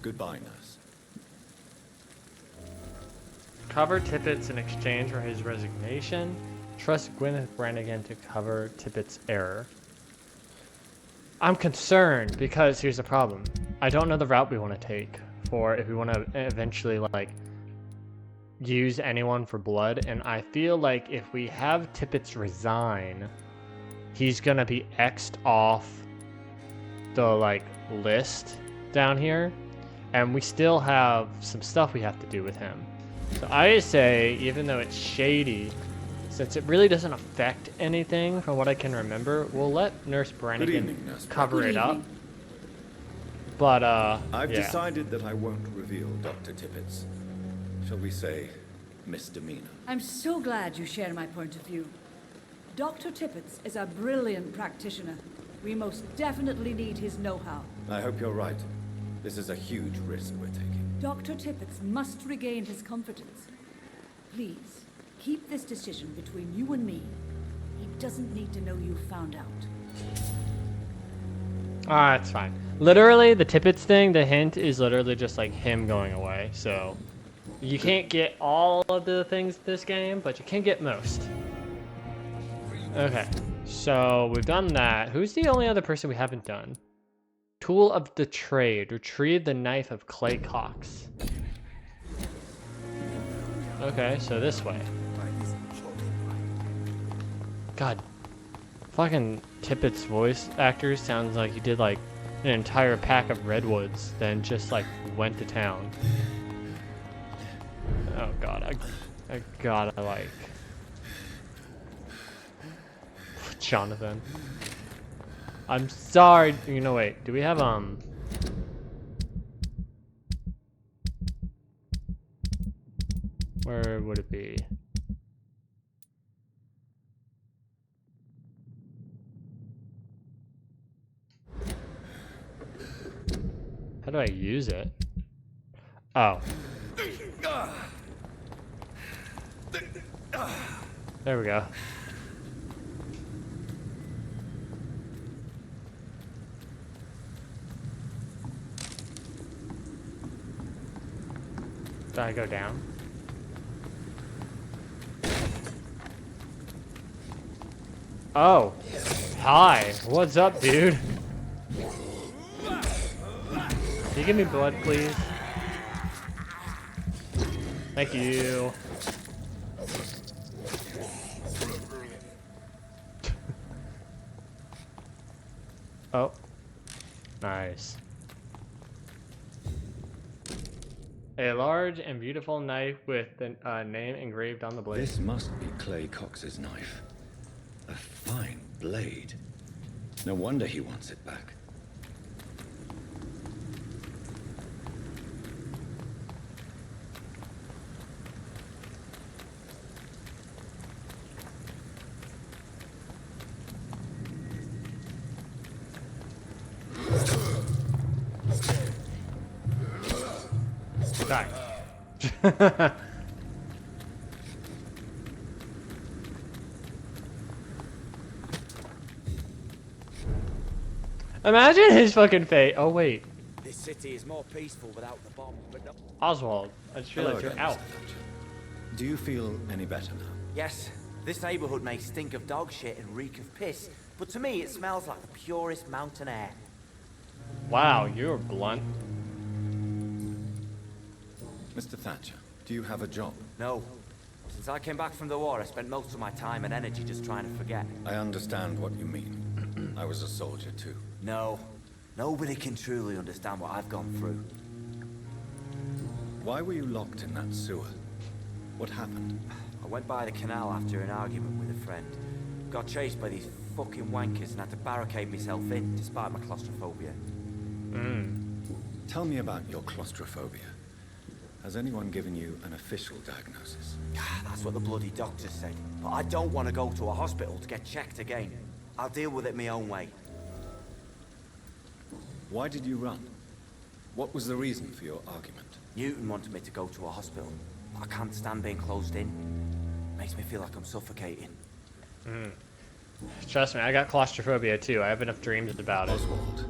Goodbye, nurse. Cover Tippett's in exchange for his resignation. Trust Gwyneth Brannigan to cover Tippett's error. I'm concerned because here's the problem. I don't know the route we want to take for if we want to eventually like use anyone for blood, and I feel like if we have Tippett's resign, he's gonna be X'd off the like list down here, and we still have some stuff we have to do with him. So I say, even though it's shady, since it really doesn't affect anything from what I can remember, we'll let Nurse Brannigan cover it up. But, I've decided that I won't reveal Dr. Tippett's, shall we say, misdemeanor. I'm so glad you share my point of view. Dr. Tippett is a brilliant practitioner. We most definitely need his know-how. I hope you're right. This is a huge risk we're taking. Dr. Tippett must regain his confidence. Please, keep this decision between you and me. He doesn't need to know you found out. It's fine. Literally, the Tippett's thing, the hint is literally just like him going away, so You can't get all of the things in this game, but you can get most. Okay, so we've done that. Who's the only other person we haven't done? Tool of the trade. Retrieve the knife of Clay Cox. Okay, so this way. God, fucking Tippett's voice actor sounds like he did like an entire pack of redwoods, then just like went to town. Oh God, I gotta like Jonathan. I'm sorry. You know, wait. Do we have where would it be? How do I use it? Oh. There we go. Did I go down? Oh. Hi. What's up, dude? Can you give me blood, please? Thank you. Oh. Nice. A large and beautiful knife with the name engraved on the blade. This must be Clay Cox's knife. A fine blade. No wonder he wants it back. Die. Imagine his fucking fate. Oh wait, This city is more peaceful without the bomb, but no. Oswald. I just realized Hello you're again, out. Mr. Thatcher. Do you feel any better now? Yes, this neighborhood may stink of dog shit and reek of piss, but to me it smells like the purest mountain air. Wow, you're blunt. Mr. Thatcher, do you have a job? No. Since I came back from the war, I spent most of my time and energy just trying to forget. I understand what you mean. I was a soldier too. No. Nobody can truly understand what I've gone through. Why were you locked in that sewer? What happened? I went by the canal after an argument with a friend. Got chased by these fucking wankers and had to barricade myself in, despite my claustrophobia. Tell me about your claustrophobia. Has anyone given you an official diagnosis? That's what the bloody doctor said. But I don't want to go to a hospital to get checked again. I'll deal with it my own way. Why did you run? What was the reason for your argument? Newton wanted me to go to a hospital. But I can't stand being closed in. Makes me feel like I'm suffocating. Trust me, I got claustrophobia too. I have enough dreams about it. Oswald,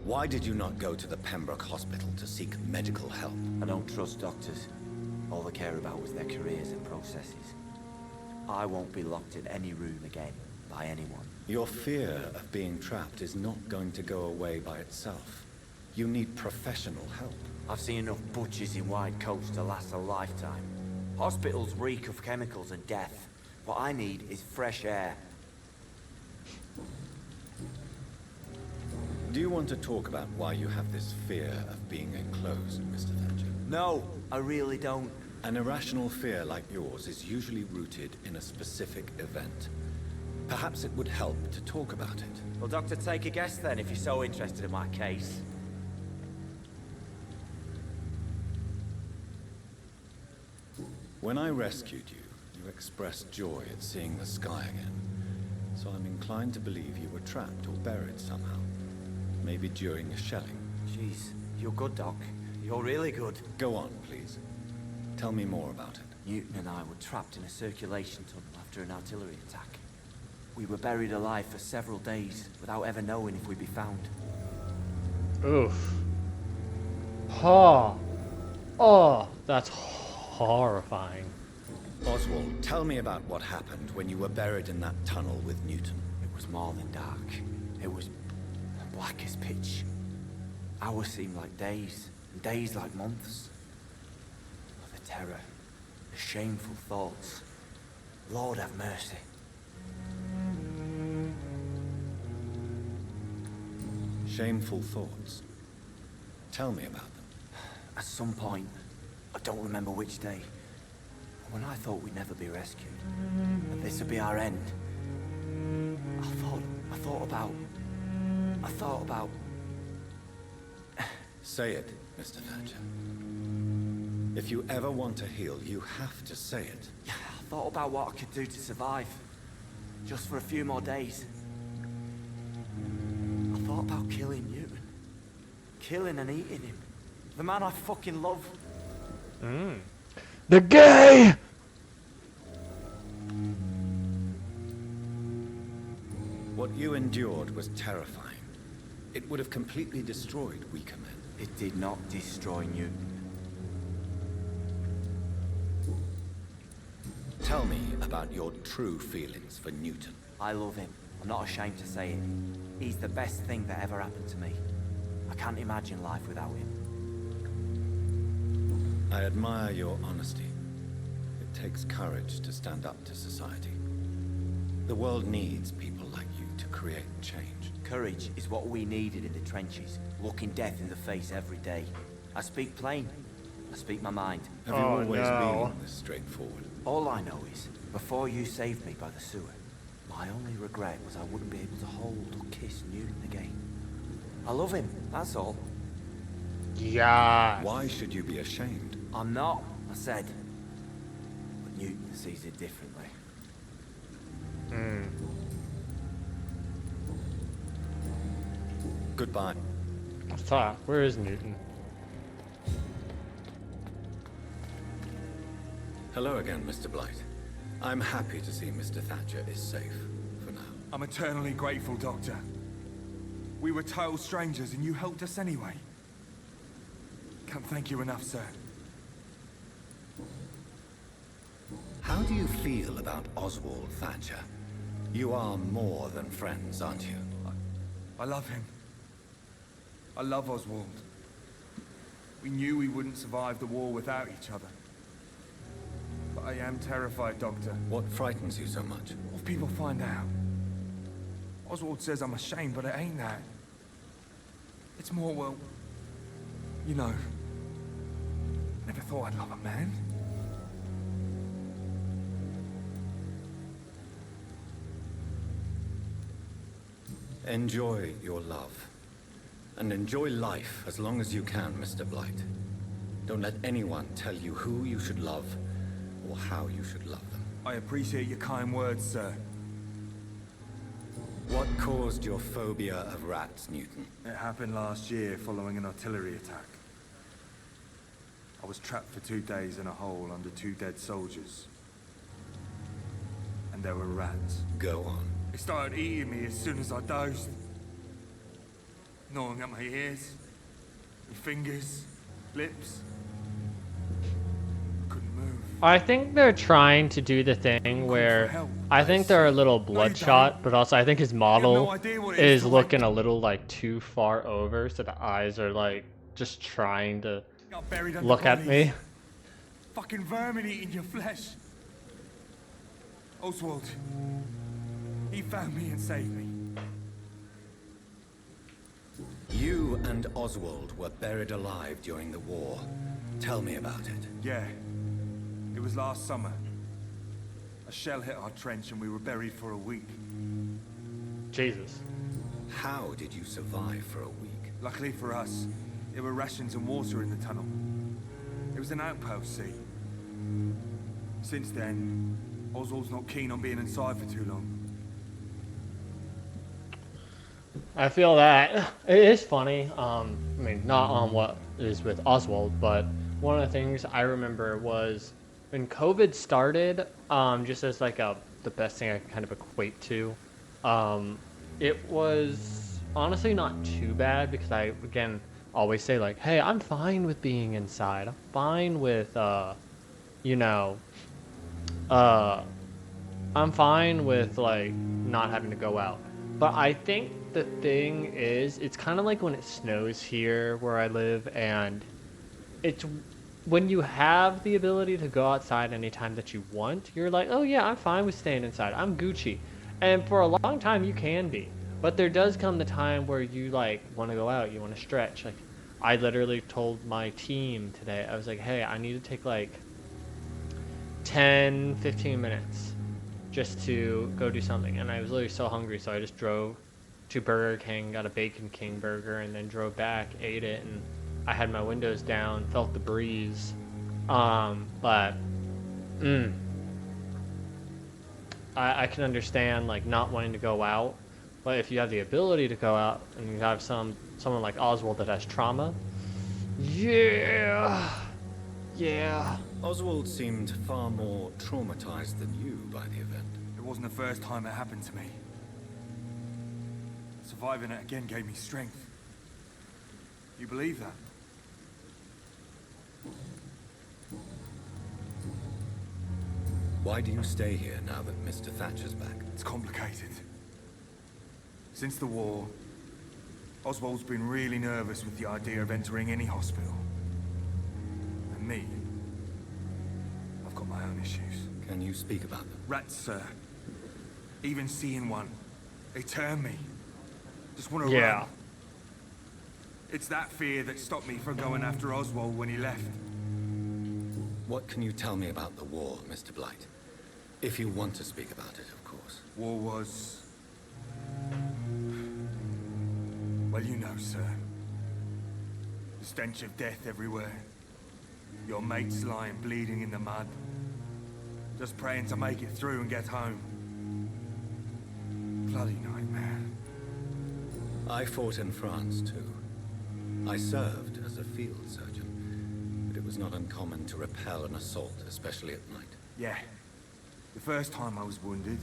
why did you not go to the Pembroke Hospital to seek medical help? I don't trust doctors. All they care about was their careers and processes. I won't be locked in any room again by anyone. Your fear of being trapped is not going to go away by itself. You need professional help. I've seen enough butchers in white coats to last a lifetime. Hospitals reek of chemicals and death. What I need is fresh air. Do you want to talk about why you have this fear of being enclosed, Mr. Thatcher? No, I really don't. An irrational fear like yours is usually rooted in a specific event. Perhaps it would help to talk about it. Well, Doctor, take a guess then, if you're so interested in my case. When I rescued you, you expressed joy at seeing the sky again. So I'm inclined to believe you were trapped or buried somehow. Maybe during a shelling. Jeez, you're good, Doc. You're really good. Go on, please. Tell me more about it. Newton and I were trapped in a circulation tunnel after an artillery attack. We were buried alive for several days without ever knowing if we'd be found. Oof. Oh. Oh, that's horrifying. Oswald, tell me about what happened when you were buried in that tunnel with Newton. It was more than dark. It was black as pitch. Hours seemed like days, and days like months. The terror, the shameful thoughts. Lord have mercy. Shameful thoughts. Tell me about them. At some point, I don't remember which day, when I thought we'd never be rescued, that this would be our end, I thought about... Say it, Mr. Thatcher. If you ever want to heal, you have to say it. I thought about what I could do to survive, just for a few more days. I thought about killing Newton. Killing and eating him. The man I fucking love. The gay! What you endured was terrifying. It would have completely destroyed weaker men. It did not destroy Newton. Tell me about your true feelings for Newton. I love him. I'm not ashamed to say it. He's the best thing that ever happened to me. I can't imagine life without him. I admire your honesty. It takes courage to stand up to society. The world needs people like you to create change. Courage is what we needed in the trenches, looking death in the face every day. I speak plain. I speak my mind. Have you always been this straightforward? All I know is, before you saved me by the sewer, my only regret was I wouldn't be able to hold or kiss Newton again. I love him, that's all. Yeah. Why should you be ashamed? I'm not, I said. But Newton sees it differently. Goodbye. Fuck, where is Newton? Hello again, Mr. Blight. I'm happy to see Mr. Thatcher is safe for now. I'm eternally grateful, Doctor. We were total strangers and you helped us anyway. Can't thank you enough, sir. How do you feel about Oswald Thatcher? You are more than friends, aren't you? I love him. I love Oswald. We knew we wouldn't survive the war without each other. But I am terrified, Doctor. What frightens you so much? What if people find out? Oswald says I'm ashamed, but it ain't that. It's more, well, you know, never thought I'd love a man. Enjoy your love. And enjoy life as long as you can, Mr. Blight. Don't let anyone tell you who you should love or how you should love them. I appreciate your kind words, sir. What caused your phobia of rats, Newton? It happened last year following an artillery attack. I was trapped for 2 days in a hole under 2 dead soldiers. And there were rats. Go on. They started eating me as soon as I dozed. Gnawing at my ears, my fingers, lips. I couldn't move. I think they're trying to do the thing where I think they're a little bloodshot, but also I think his model is looking a little like too far over, so the eyes are like just trying to look at me. Fucking vermin eating your flesh. Oswald, he found me and saved me. You and Oswald were buried alive during the war. Tell me about it. Yeah. It was last summer. A shell hit our trench and we were buried for a week. Jesus. How did you survive for a week? Luckily for us, there were rations and water in the tunnel. It was an outpost, see. Since then, Oswald's not keen on being inside for too long. I feel that it is funny. I mean, not on what is with Oswald, but one of the things I remember was when COVID started. Just as like the best thing I can kind of equate to, it was honestly not too bad because I again always say like, hey, I'm fine with being inside. I'm fine with you know, uh, I'm fine with like not having to go out. But I think the thing is, it's kind of like when it snows here where I live, and it's when you have the ability to go outside anytime that you want, you're like, oh yeah, I'm fine with staying inside. I'm Gucci. And for a long time you can be. But there does come the time where you like want to go out, you want to stretch. Like I literally told my team today, I was like, hey, I need to take like 10, 15 minutes just to go do something. And I was literally so hungry, so I just drove to Burger King, got a Bacon King burger, and then drove back, ate it, and I had my windows down, felt the breeze. But I can understand like not wanting to go out, but if you have the ability to go out and you have someone like Oswald that has trauma, yeah. Oswald seemed far more traumatized than you by the event. It wasn't the first time it happened to me. Surviving it again gave me strength. You believe that? Why do you stay here now that Mr. Thatcher's back? It's complicated. Since the war, Oswald's been really nervous with the idea of entering any hospital. And me, I've got my own issues. Can you speak about them? Rats, sir. Even seeing one, they turn me. Just want to Yeah. run. It's that fear that stopped me from going after Oswald when he left. What can you tell me about the war, Mr. Blight? If you want to speak about it, of course. War was... well, you know, sir. The stench of death everywhere. Your mates lying bleeding in the mud. Just praying to make it through and get home. Bloody nightmare. I fought in France, too. I served as a field surgeon, but it was not uncommon to repel an assault, especially at night. Yeah. The first time I was wounded,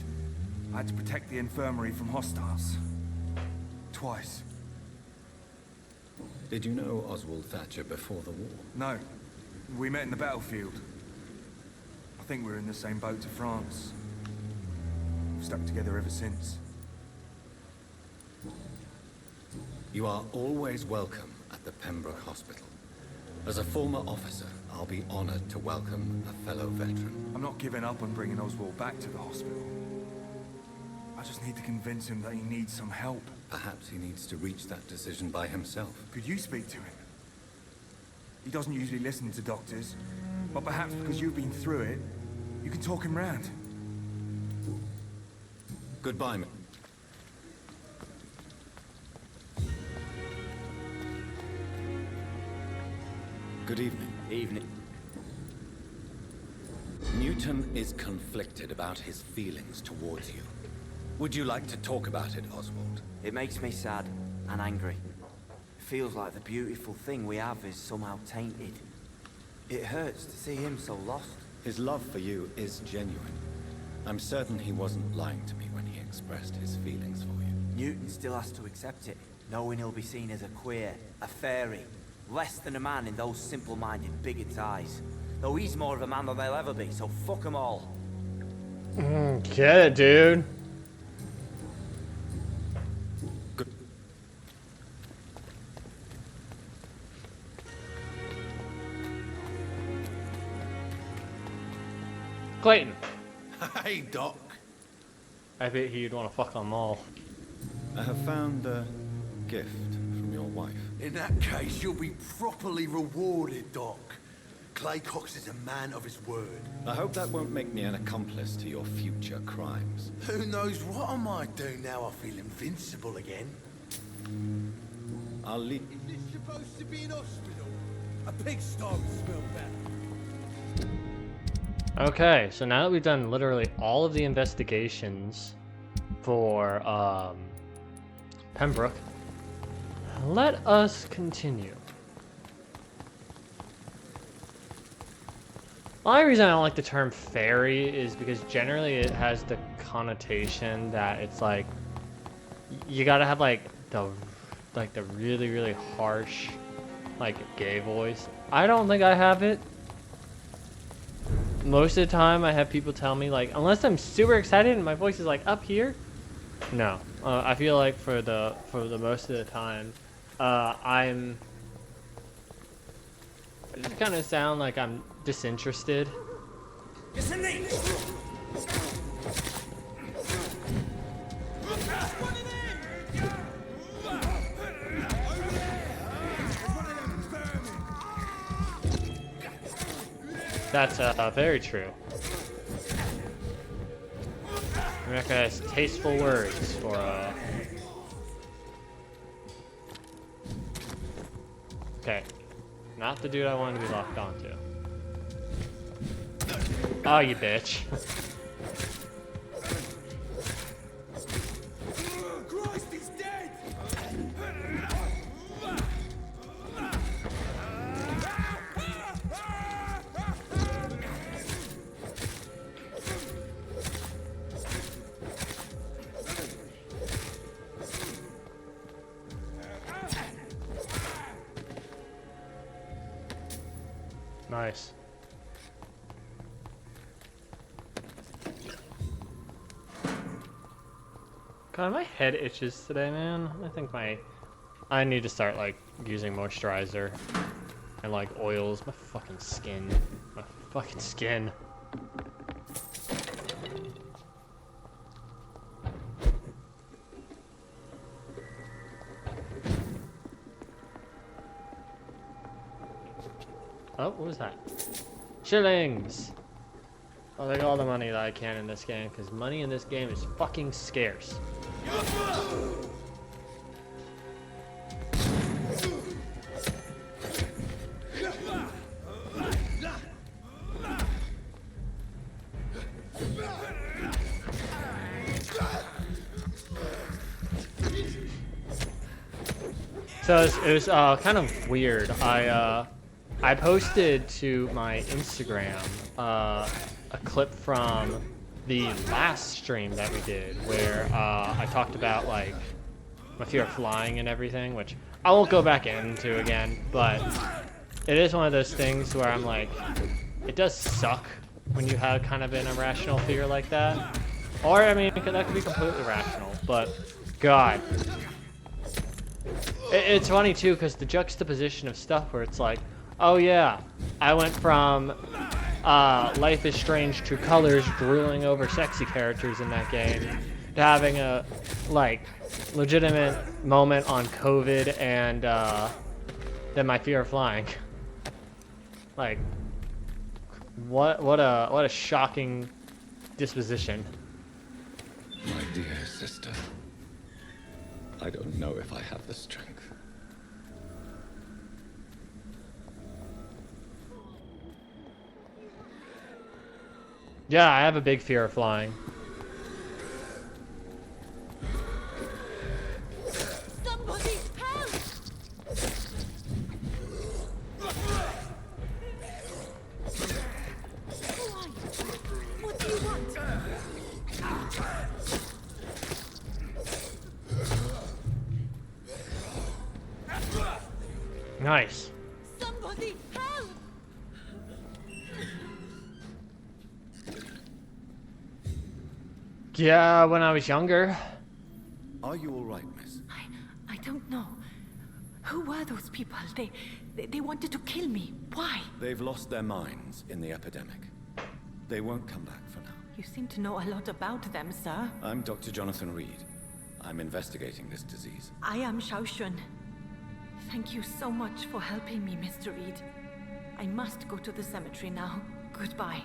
I had to protect the infirmary from hostiles. Twice. Did you know Oswald Thatcher before the war? No. We met in the battlefield. I think we're in the same boat to France. We've stuck together ever since. You are always welcome at the Pembroke Hospital. As a former officer, I'll be honored to welcome a fellow veteran. I'm not giving up on bringing Oswald back to the hospital. I just need to convince him that he needs some help. Perhaps he needs to reach that decision by himself. Could you speak to him? He doesn't usually listen to doctors, but perhaps because you've been through it, you can talk him round. Goodbye, Good evening. Evening. Newton is conflicted about his feelings towards you. Would you like to talk about it, Oswald? It makes me sad and angry. It feels like the beautiful thing we have is somehow tainted. It hurts to see him so lost. His love for you is genuine. I'm certain he wasn't lying to me when he expressed his feelings for you. Newton still has to accept it, knowing he'll be seen as a queer, a fairy, less than a man in those simple-minded bigots' eyes. Though he's more of a man than they'll ever be, so fuck them all. Get it, dude. Good. Clayton. Hey, Doc. I bet he'd want to fuck them all. I have found a gift from your wife. In that case, you'll be properly rewarded, Doc. Clay Cox is a man of his word. I hope that won't make me an accomplice to your future crimes. Who knows what I might do now I feel invincible again? I'll leave. Is this supposed to be an hospital? A pigsty would smell better. Okay, so now that we've done literally all of the investigations for Pembroke, let us continue. The only reason I don't like the term fairy is because generally it has the connotation that it's like you gotta have like the really, really harsh like gay voice. I don't think I have it. most of the time I have people tell me like, unless I'm super excited and my voice is like up here, no. I feel like for the most of the time, I just kind of sound like I'm disinterested. That's very true. Rebecca has tasteful words for Okay. Not the dude I wanted to be locked onto. Oh, you bitch. Christ, he's dead! Nice. God, my head itches today, man. I think I need to start like using moisturizer and like oils. My fucking skin. My fucking skin. Oh, what was that? Shillings! I'll take all the money that I can in this game, because money in this game is fucking scarce. So it was kind of weird. I posted to my Instagram a clip from the last stream that we did where I talked about like my fear of flying and everything, which I won't go back into again, but it is one of those things where I'm like, it does suck when you have kind of an irrational fear like that. Or, I mean, that could be completely rational, but God. It's funny too, because the juxtaposition of stuff where it's like, oh yeah, I went from Life is Strange True Colors drooling over sexy characters in that game to having a like legitimate moment on COVID and then my fear of flying. Like what a shocking disposition. My dear sister, I don't know if I have the strength. Yeah, I have a big fear of flying. Somebody help! What do you want? Nice. Somebody help! Yeah, when I was younger. Are you all right, miss? I don't know. Who were those people? They wanted to kill me. Why? They've lost their minds in the epidemic. They won't come back for now. You seem to know a lot about them, sir. I'm Dr. Jonathan Reed. I'm investigating this disease. I am Shaoshun. Thank you so much for helping me, Mr. Reed. I must go to the cemetery now. Goodbye.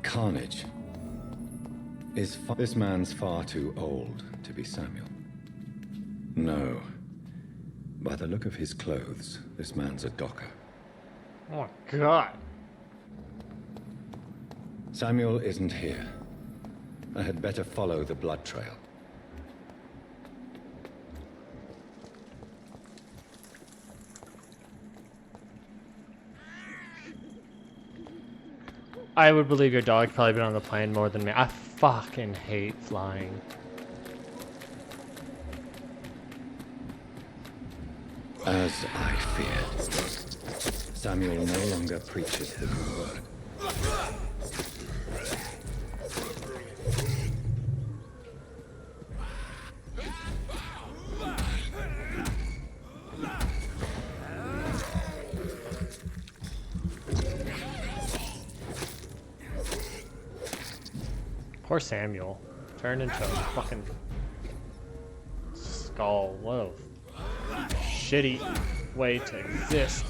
Carnage. This man's far too old to be Samuel. No. By the look of his clothes, this man's a docker. Oh my God. Samuel isn't here. I had better follow the blood trail. I would believe your dog's probably been on the plane more than me. I fucking hate flying. As I feared. Samuel no longer preaches the good word. Poor Samuel. Turned into a fucking skull. What a shitty way to exist.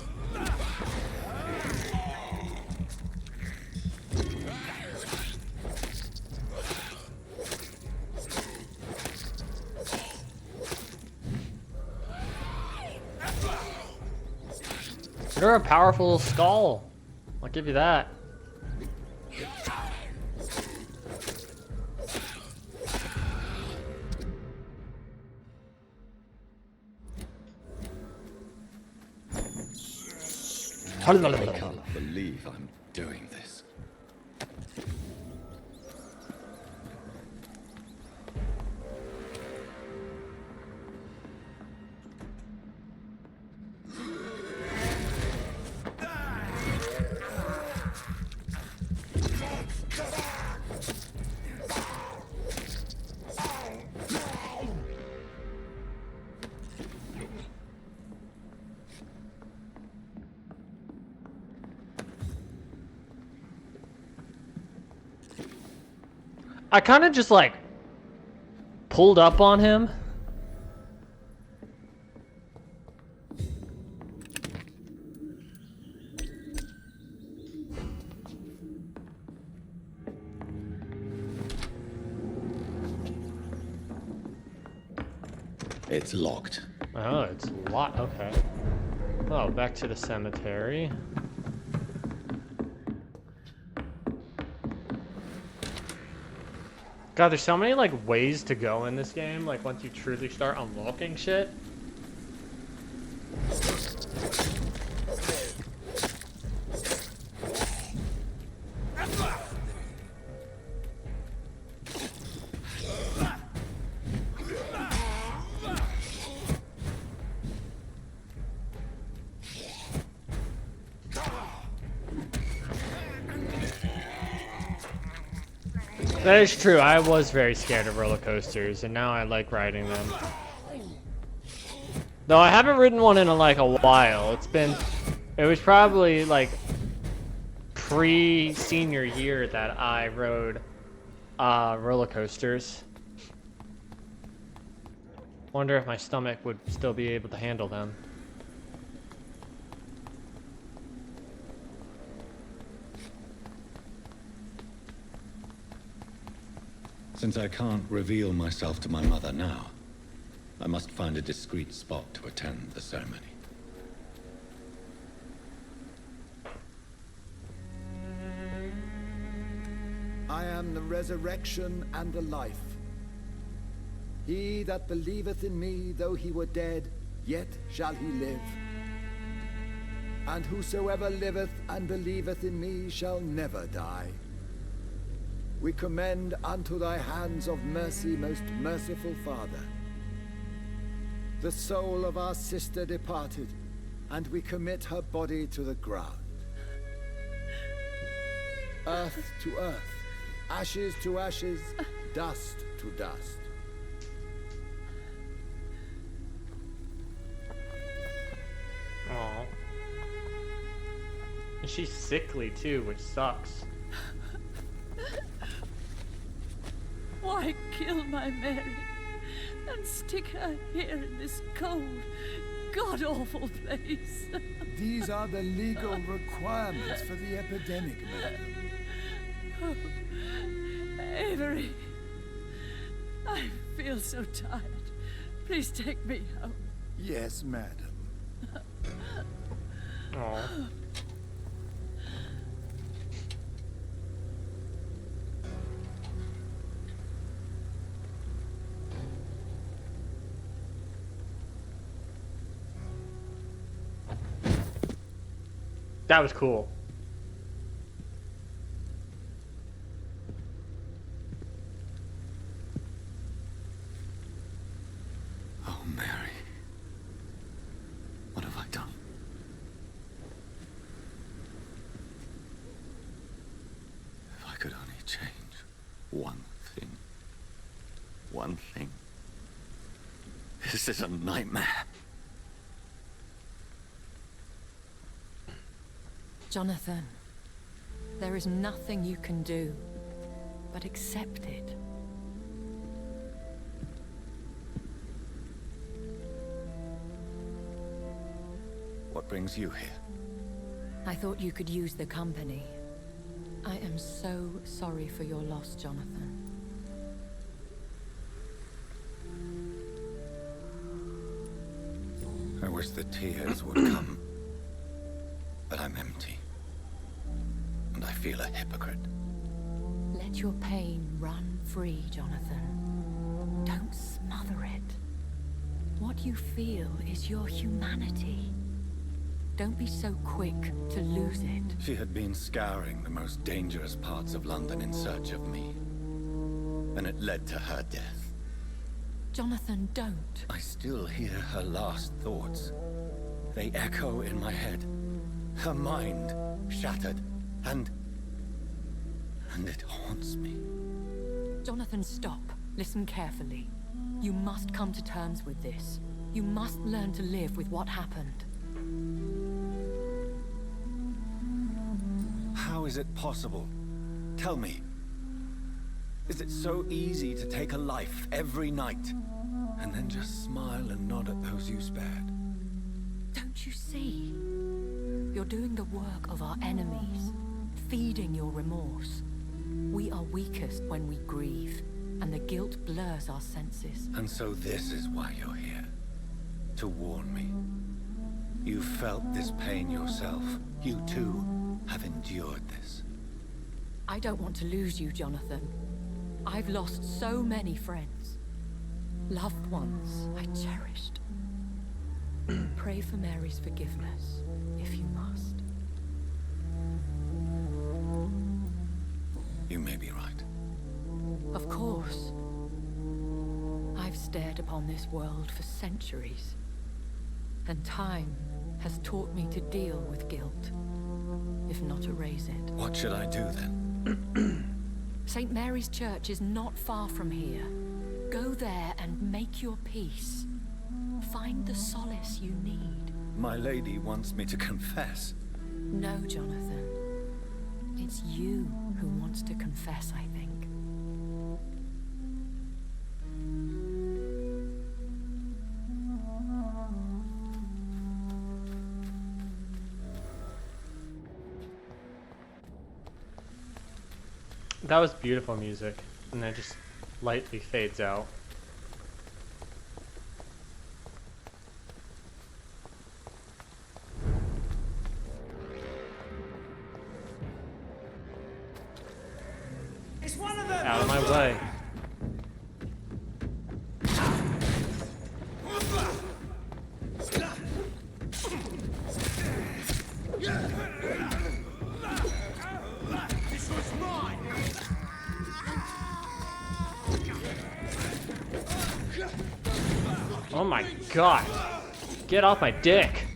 You're a powerful skull. I'll give you that. I can't believe I'm doing this. I kind of just like pulled up on him. It's locked. Oh, it's locked. Okay. Oh, back to the cemetery. God, there's so many like ways to go in this game, like once you truly start unlocking shit. That is true. I was very scared of roller coasters, and now I like riding them. Though I haven't ridden one in like a while. It was probably like pre-senior year that I rode roller coasters. Wonder if my stomach would still be able to handle them. Since I can't reveal myself to my mother now, I must find a discreet spot to attend the ceremony. I am the resurrection and the life. He that believeth in me, though he were dead, yet shall he live. And whosoever liveth and believeth in me shall never die. We commend unto thy hands of mercy, most merciful Father, the soul of our sister departed, and we commit her body to the ground. Earth to earth, ashes to ashes, dust to dust. Aww. And she's sickly too, which sucks. Why kill my Mary and stick her here in this cold, god-awful place? These are the legal requirements for the epidemic, madam. Oh, Avery, I feel so tired. Please take me home. Yes, madam. Aww. That was cool. Oh, Mary. What have I done? This is a nightmare. Jonathan, there is nothing you can do but accept it. What brings you here? I thought you could use the company. I am so sorry for your loss, Jonathan. I wish the tears would come. But I'm empty. And I feel a hypocrite. Let your pain run free, Jonathan. Don't smother it. What you feel is your humanity. Don't be so quick to lose it. She had been scouring the most dangerous parts of London in search of me. And it led to her death. Jonathan, don't. I still hear her last thoughts. They echo in my head. Her mind shattered, and it haunts me. Jonathan, stop. Listen carefully. You must come to terms with this. You must learn to live with what happened. How is it possible? Tell me. Is it so easy to take a life every night, and then just smile and nod at those you spared? Don't you see? You're doing the work of our enemies, feeding your remorse. We are weakest when we grieve, and the guilt blurs our senses. And so this is why you're here. To warn me. You felt this pain yourself. You too have endured this. I don't want to lose you, Jonathan. I've lost so many friends. Loved ones I cherished. Pray for Mary's forgiveness, if you must. You may be right. Of course. I've stared upon this world for centuries. And time has taught me to deal with guilt, if not erase it. What should I do then? St. Mary's Church is not far from here. Go there and make your peace. Find the solace you need. My lady wants me to confess. No, Jonathan. It's you who wants to confess, I think. That was beautiful music, and then it just lightly fades out. It's one of them. Out of my way. This was mine. Oh my god. Get off my dick.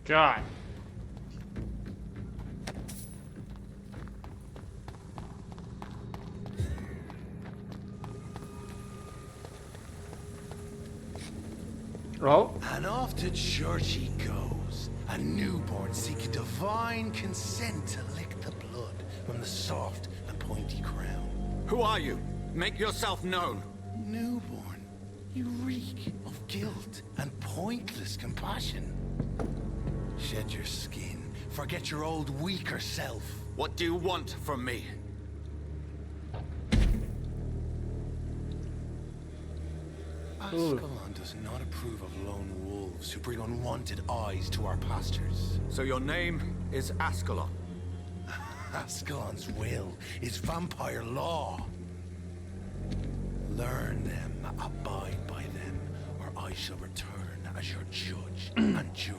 God. Oh. And off to church he goes, a newborn seeking divine consent to lick the blood from the soft and pointy crown. Who are you? Make yourself known. Newborn, you reek of guilt and pointless compassion. Shed your skin, forget your old weaker self. What do you want from me? Ascalon does not approve of lone wolves who bring unwanted eyes to our pastures. So your name is Ascalon? Ascalon's will is vampire law. Learn them, abide by them, or I shall return as your judge and jury.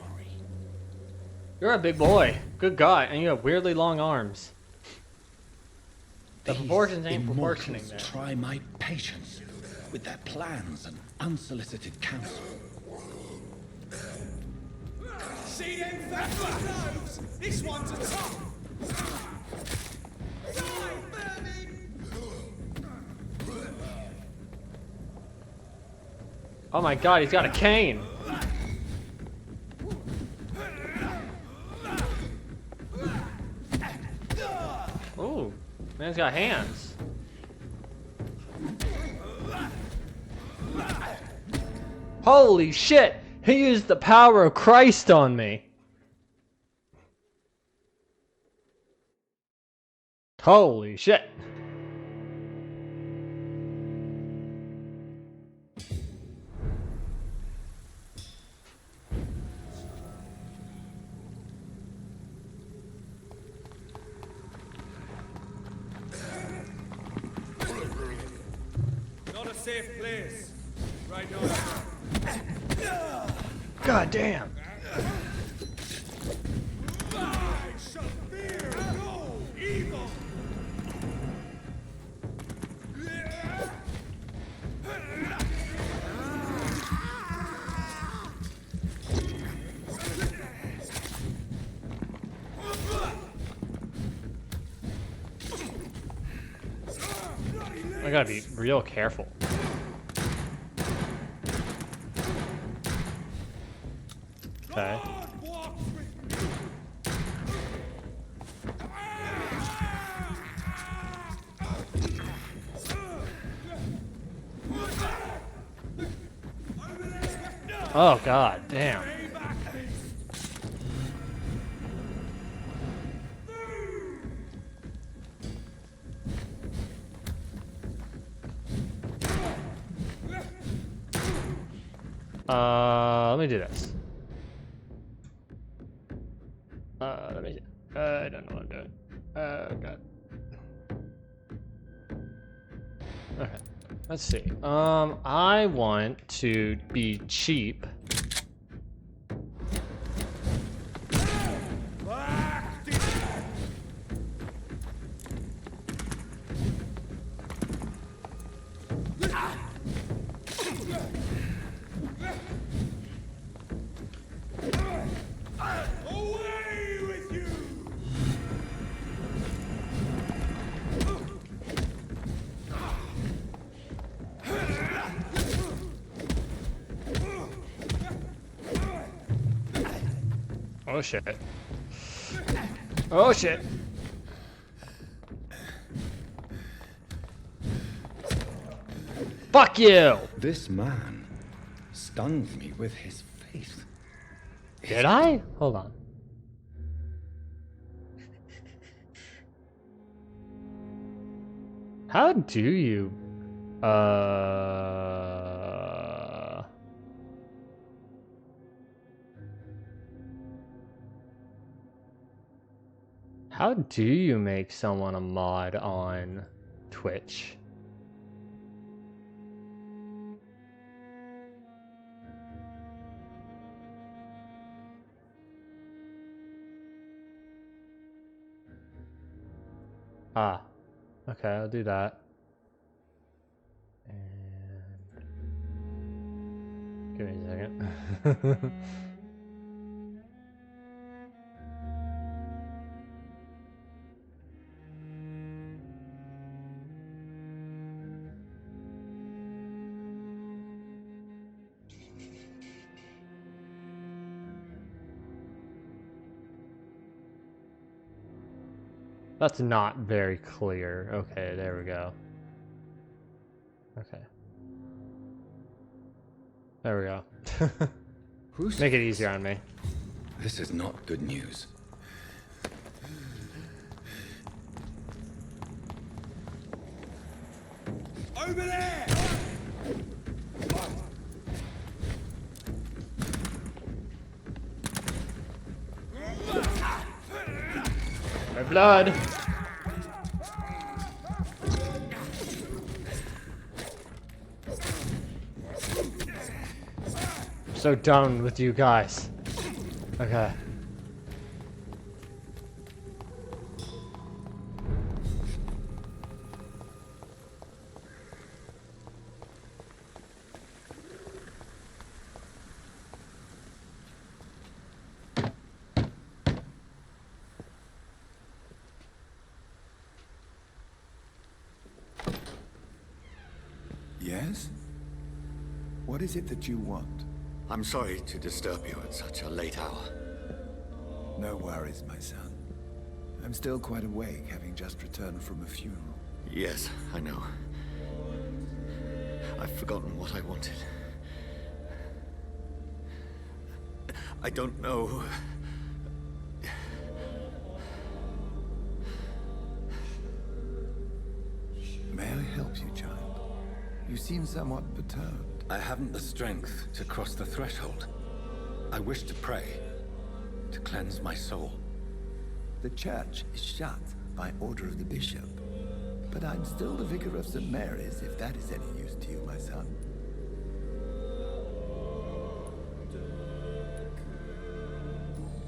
You're a big boy. Good God, and you have weirdly long arms. The proportions ain't proportioning immortals there. try my patience with their plans and unsolicited counsel. See them fat blows? This one's a top. Oh my god, he's got a cane. Ooh, man's got hands. Holy shit! He used the power of Christ on me. Holy shit. Not a safe place. Right now. God damn. I shall fear no evil. I gotta be real careful. Okay. Oh god damn. Let me do this. Let me. I don't know what I'm doing. God. Okay. Let's see. I want to be cheap. Away with you! Oh shit. Oh shit. Fuck you! This man stunned me with his face. Did I? Hold on. How do you, how do you make someone a mod on Twitch? Ah, okay, I'll do that. And give me a second. That's not very clear. Okay, there we go. Okay. There we go. Make it easier on me. This is not good news. Over there! My blood! So done with you guys. Okay. Yes? What is it that you want? I'm sorry to disturb you at such a late hour. No worries, my son. I'm still quite awake, having just returned from a funeral. Yes, I know. I've forgotten what I wanted. I don't know. May I help you, child? You seem somewhat perturbed. I haven't the strength to cross the threshold. I wish to pray, to cleanse my soul. The church is shut by order of the bishop. But I'm still the vicar of St. Mary's, if that is any use to you, my son.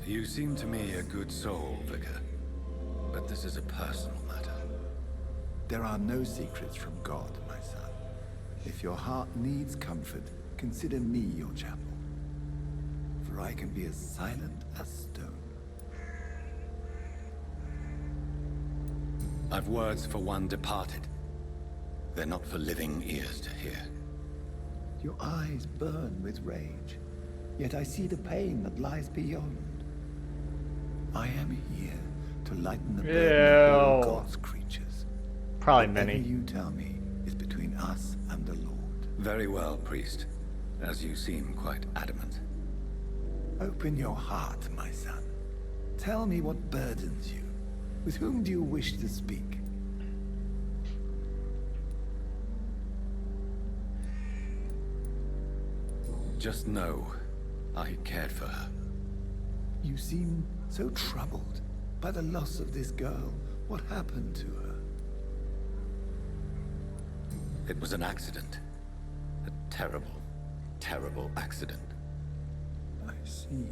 You seem to me a good soul, Vicar. But this is a personal matter. There are no secrets from God, my son. If your heart needs comfort, consider me your chapel. For I can be as silent as stone. I've words for one departed. They're not for living ears to hear. Your eyes burn with rage, yet I see the pain that lies beyond. I am here to lighten the burden of all God's creatures. Probably Whatever many. you tell me is between us and the Lord. Very well, priest. As you seem quite adamant. Open your heart, my son. Tell me what burdens you. With whom do you wish to speak? Just know, I cared for her. You seem so troubled by the loss of this girl. What happened to her? It was an accident. A terrible, terrible accident. I see.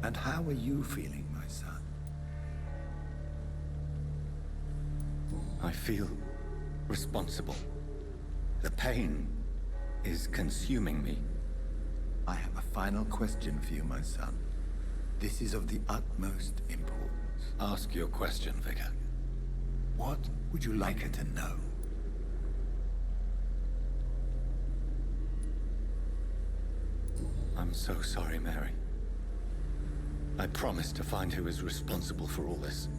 And how are you feeling, my son? I feel responsible. The pain is consuming me. I have a final question for you, my son. This is of the utmost importance. Ask your question, Vicar. What would you like her to know? I'm so sorry, Mary. I promise to find who is responsible for all this.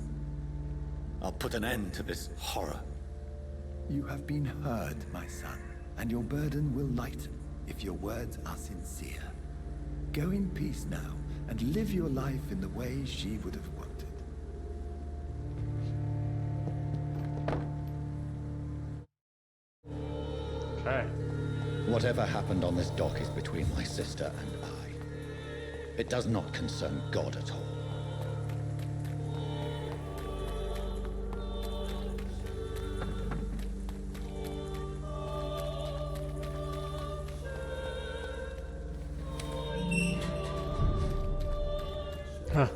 I'll put an end to this horror. You have been heard, my son, and your burden will lighten if your words are sincere. Go in peace now, and live your life in the way she would have wanted. Okay. Whatever happened on this dock is between my sister and I. It does not concern God at all. Huh.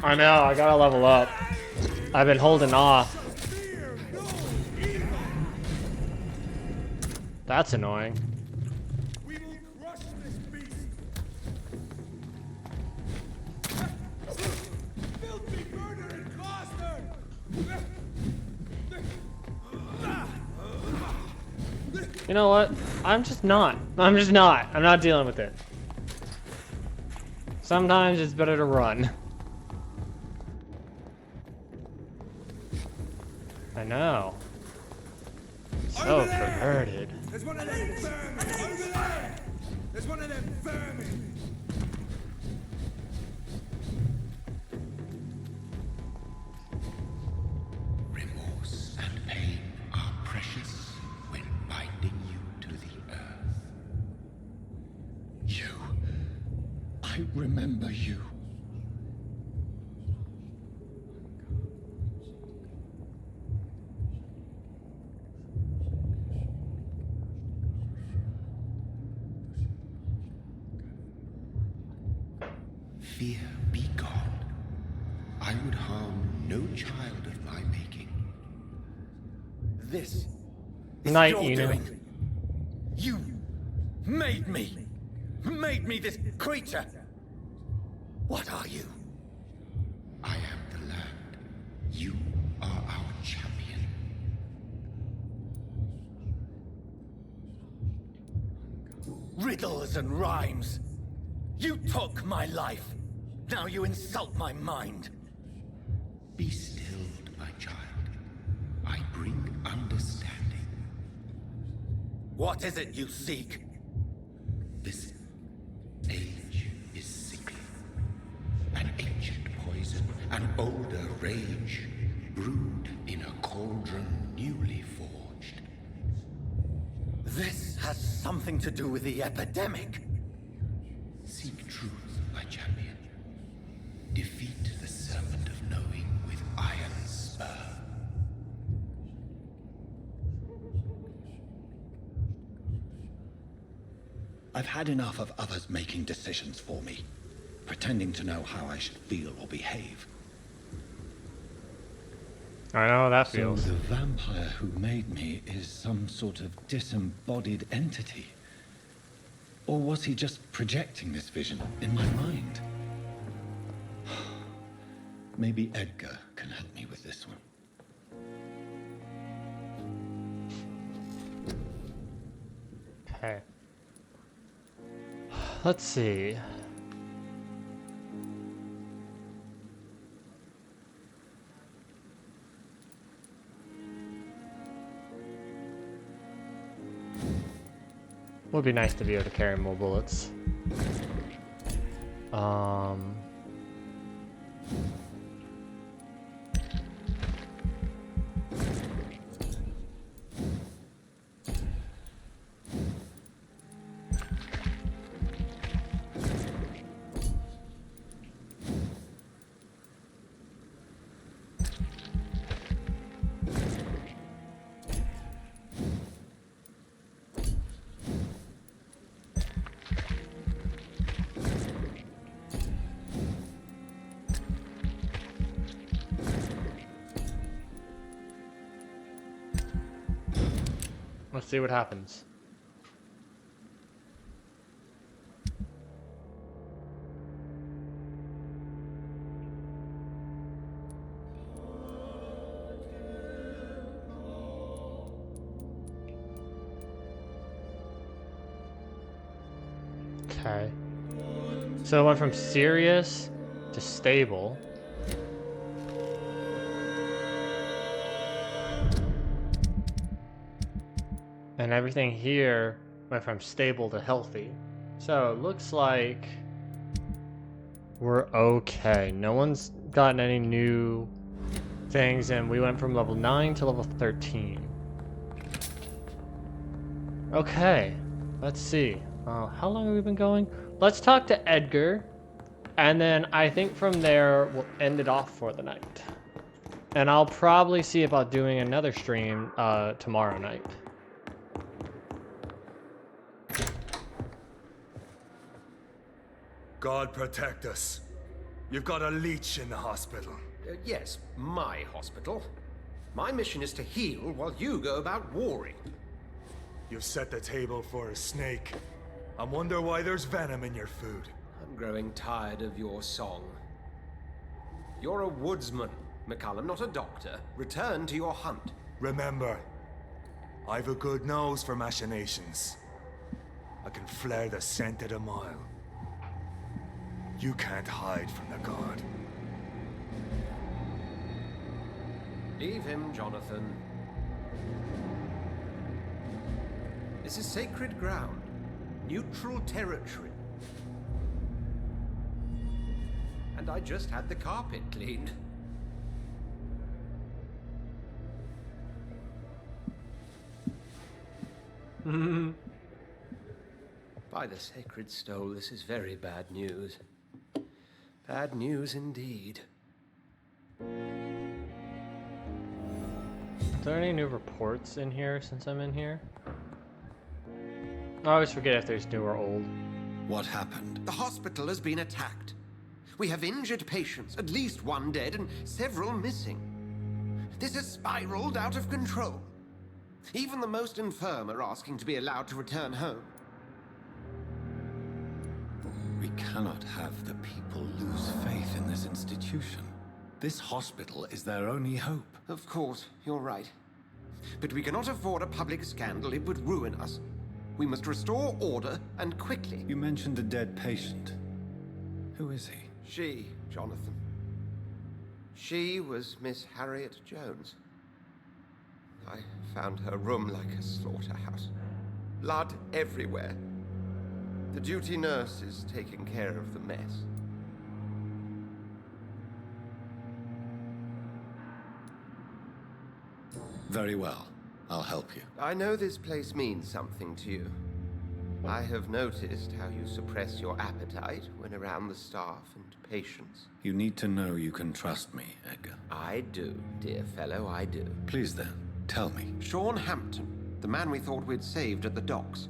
I know, I gotta level up. I've been holding off. That's annoying. We will crush this beast. Filthy murdering bastard! You know what? I'm just not. I'm not dealing with it. Sometimes it's better to run. I know. So perverted. There's one of them vermin over there! There's one of them vermin! Remorse and pain are precious when binding you to the earth. You. I remember you. fear be gone. I would harm no child of my making. This is Night, your Eno. doing. You made me. Made me this creature. What are you? I am the land. You are our champion. Riddles and rhymes. You took my life. Now you insult my mind. Be stilled, my child. I bring understanding. What is it you seek? This age is sickly. An ancient poison, an older rage, brewed in a cauldron newly forged. This has something to do with the epidemic. Seek truth, my champion. Defeat the serpent of knowing with iron spur. I've had enough of others making decisions for me, pretending to know how I should feel or behave. I know how that So feels. the vampire who made me is some sort of disembodied entity? Or was he just projecting this vision in my mind? Maybe Edgar can help me with this one. Okay. Let's see. Would be nice to be able to carry more bullets. Let's see what happens. Okay. So it went from serious to stable. And everything here went from stable to healthy. So it looks like we're okay. No one's gotten any new things, and we went from level 9 to level 13. Okay, let's see. How long have we been going? Let's talk to Edgar, and then I think from there we'll end it off for the night. And I'll probably see about doing another stream tomorrow night. God protect us. You've got a leech in the hospital. Yes, my hospital. My mission is to heal while you go about warring. You've set the table for a snake. I wonder why there's venom in your food. I'm growing tired of your song. You're a woodsman, McCallum, not a doctor. Return to your hunt. Remember, I've a good nose for machinations. I can flare the scent at a mile. You can't hide from the god. Leave him, Jonathan. This is sacred ground. Neutral territory. And I just had the carpet cleaned. By the sacred stole, this is very bad news. Bad news indeed. Are there any new reports in here since I'm in here? I always forget if there's new or old. What happened? The hospital has been attacked. We have injured patients, at least one dead and several missing. This has spiraled out of control. Even the most infirm are asking to be allowed to return home. We cannot have the people lose faith in this institution. This hospital is their only hope. Of course, you're right. But we cannot afford a public scandal. It would ruin us. We must restore order, and quickly. You mentioned a dead patient. Who is he? She, Jonathan. She was Miss Harriet Jones. I found her room like a slaughterhouse. Blood everywhere. The duty nurse is taking care of the mess. Very well. I'll help you. I know this place means something to you. I have noticed how you suppress your appetite when around the staff and patients. You need to know you can trust me, Edgar. I do, dear fellow, I do. Please then, tell me. Sean Hampton, the man we thought we'd saved at the docks.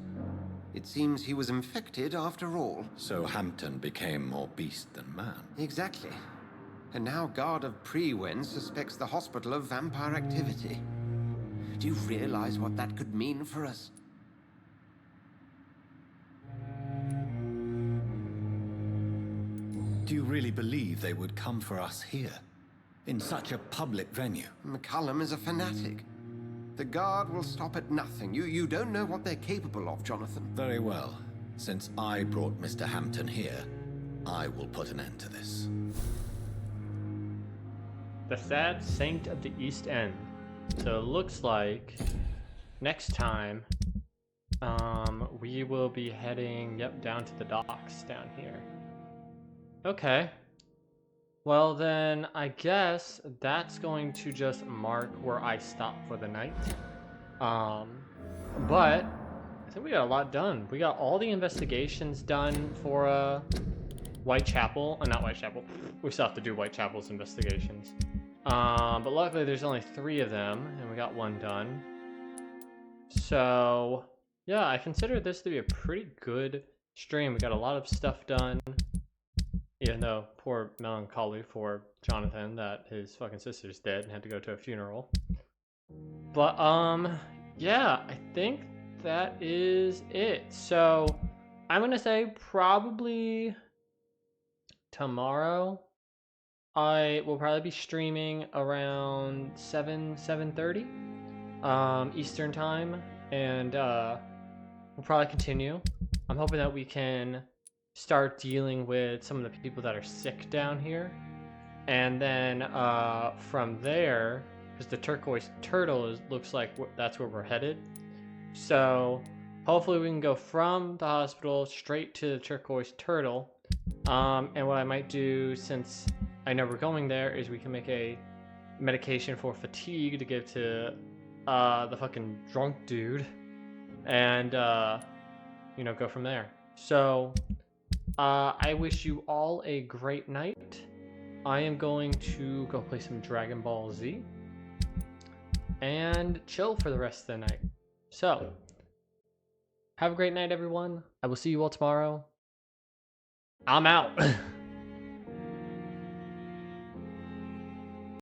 It seems he was infected after all. So Hampton became more beast than man. Exactly. And now Guard of Prewen suspects the hospital of vampire activity. Do you realize what that could mean for us? Do you really believe they would come for us here? In such a public venue? McCullum is a fanatic. The Guard will stop at nothing. You don't know what they're capable of, Jonathan. Very well. Since I brought Mr. Hampton here, I will put an end to this. The Sad Saint of the East End. So it looks like next time we will be heading, down to the docks down here. Okay. Well then, I guess that's going to just mark where I stop for the night. But I think we got a lot done. We got all the investigations done for Whitechapel. Not Whitechapel. We still have to do Whitechapel's investigations. But luckily there's only 3 of them, and we got 1 done. So yeah, I consider this to be a pretty good stream. We got a lot of stuff done. Even though poor melancholy for Jonathan that his fucking sister's dead and had to go to a funeral. But yeah, I think that is it. So I'm gonna say probably tomorrow I will probably be streaming around 7:30 Eastern time, and we'll probably continue. I'm hoping that we can start dealing with some of the people that are sick down here, and then from there, because the turquoise turtle looks like that's where we're headed, so hopefully we can go from the hospital straight to the turquoise turtle. And what I might do, since I know we're going there, is we can make a medication for fatigue to give to the fucking drunk dude, and go from there. So I wish you all a great night. I am going to go play some Dragon Ball Z and chill for the rest of the night. So have a great night, everyone. I will see you all tomorrow. I'm out.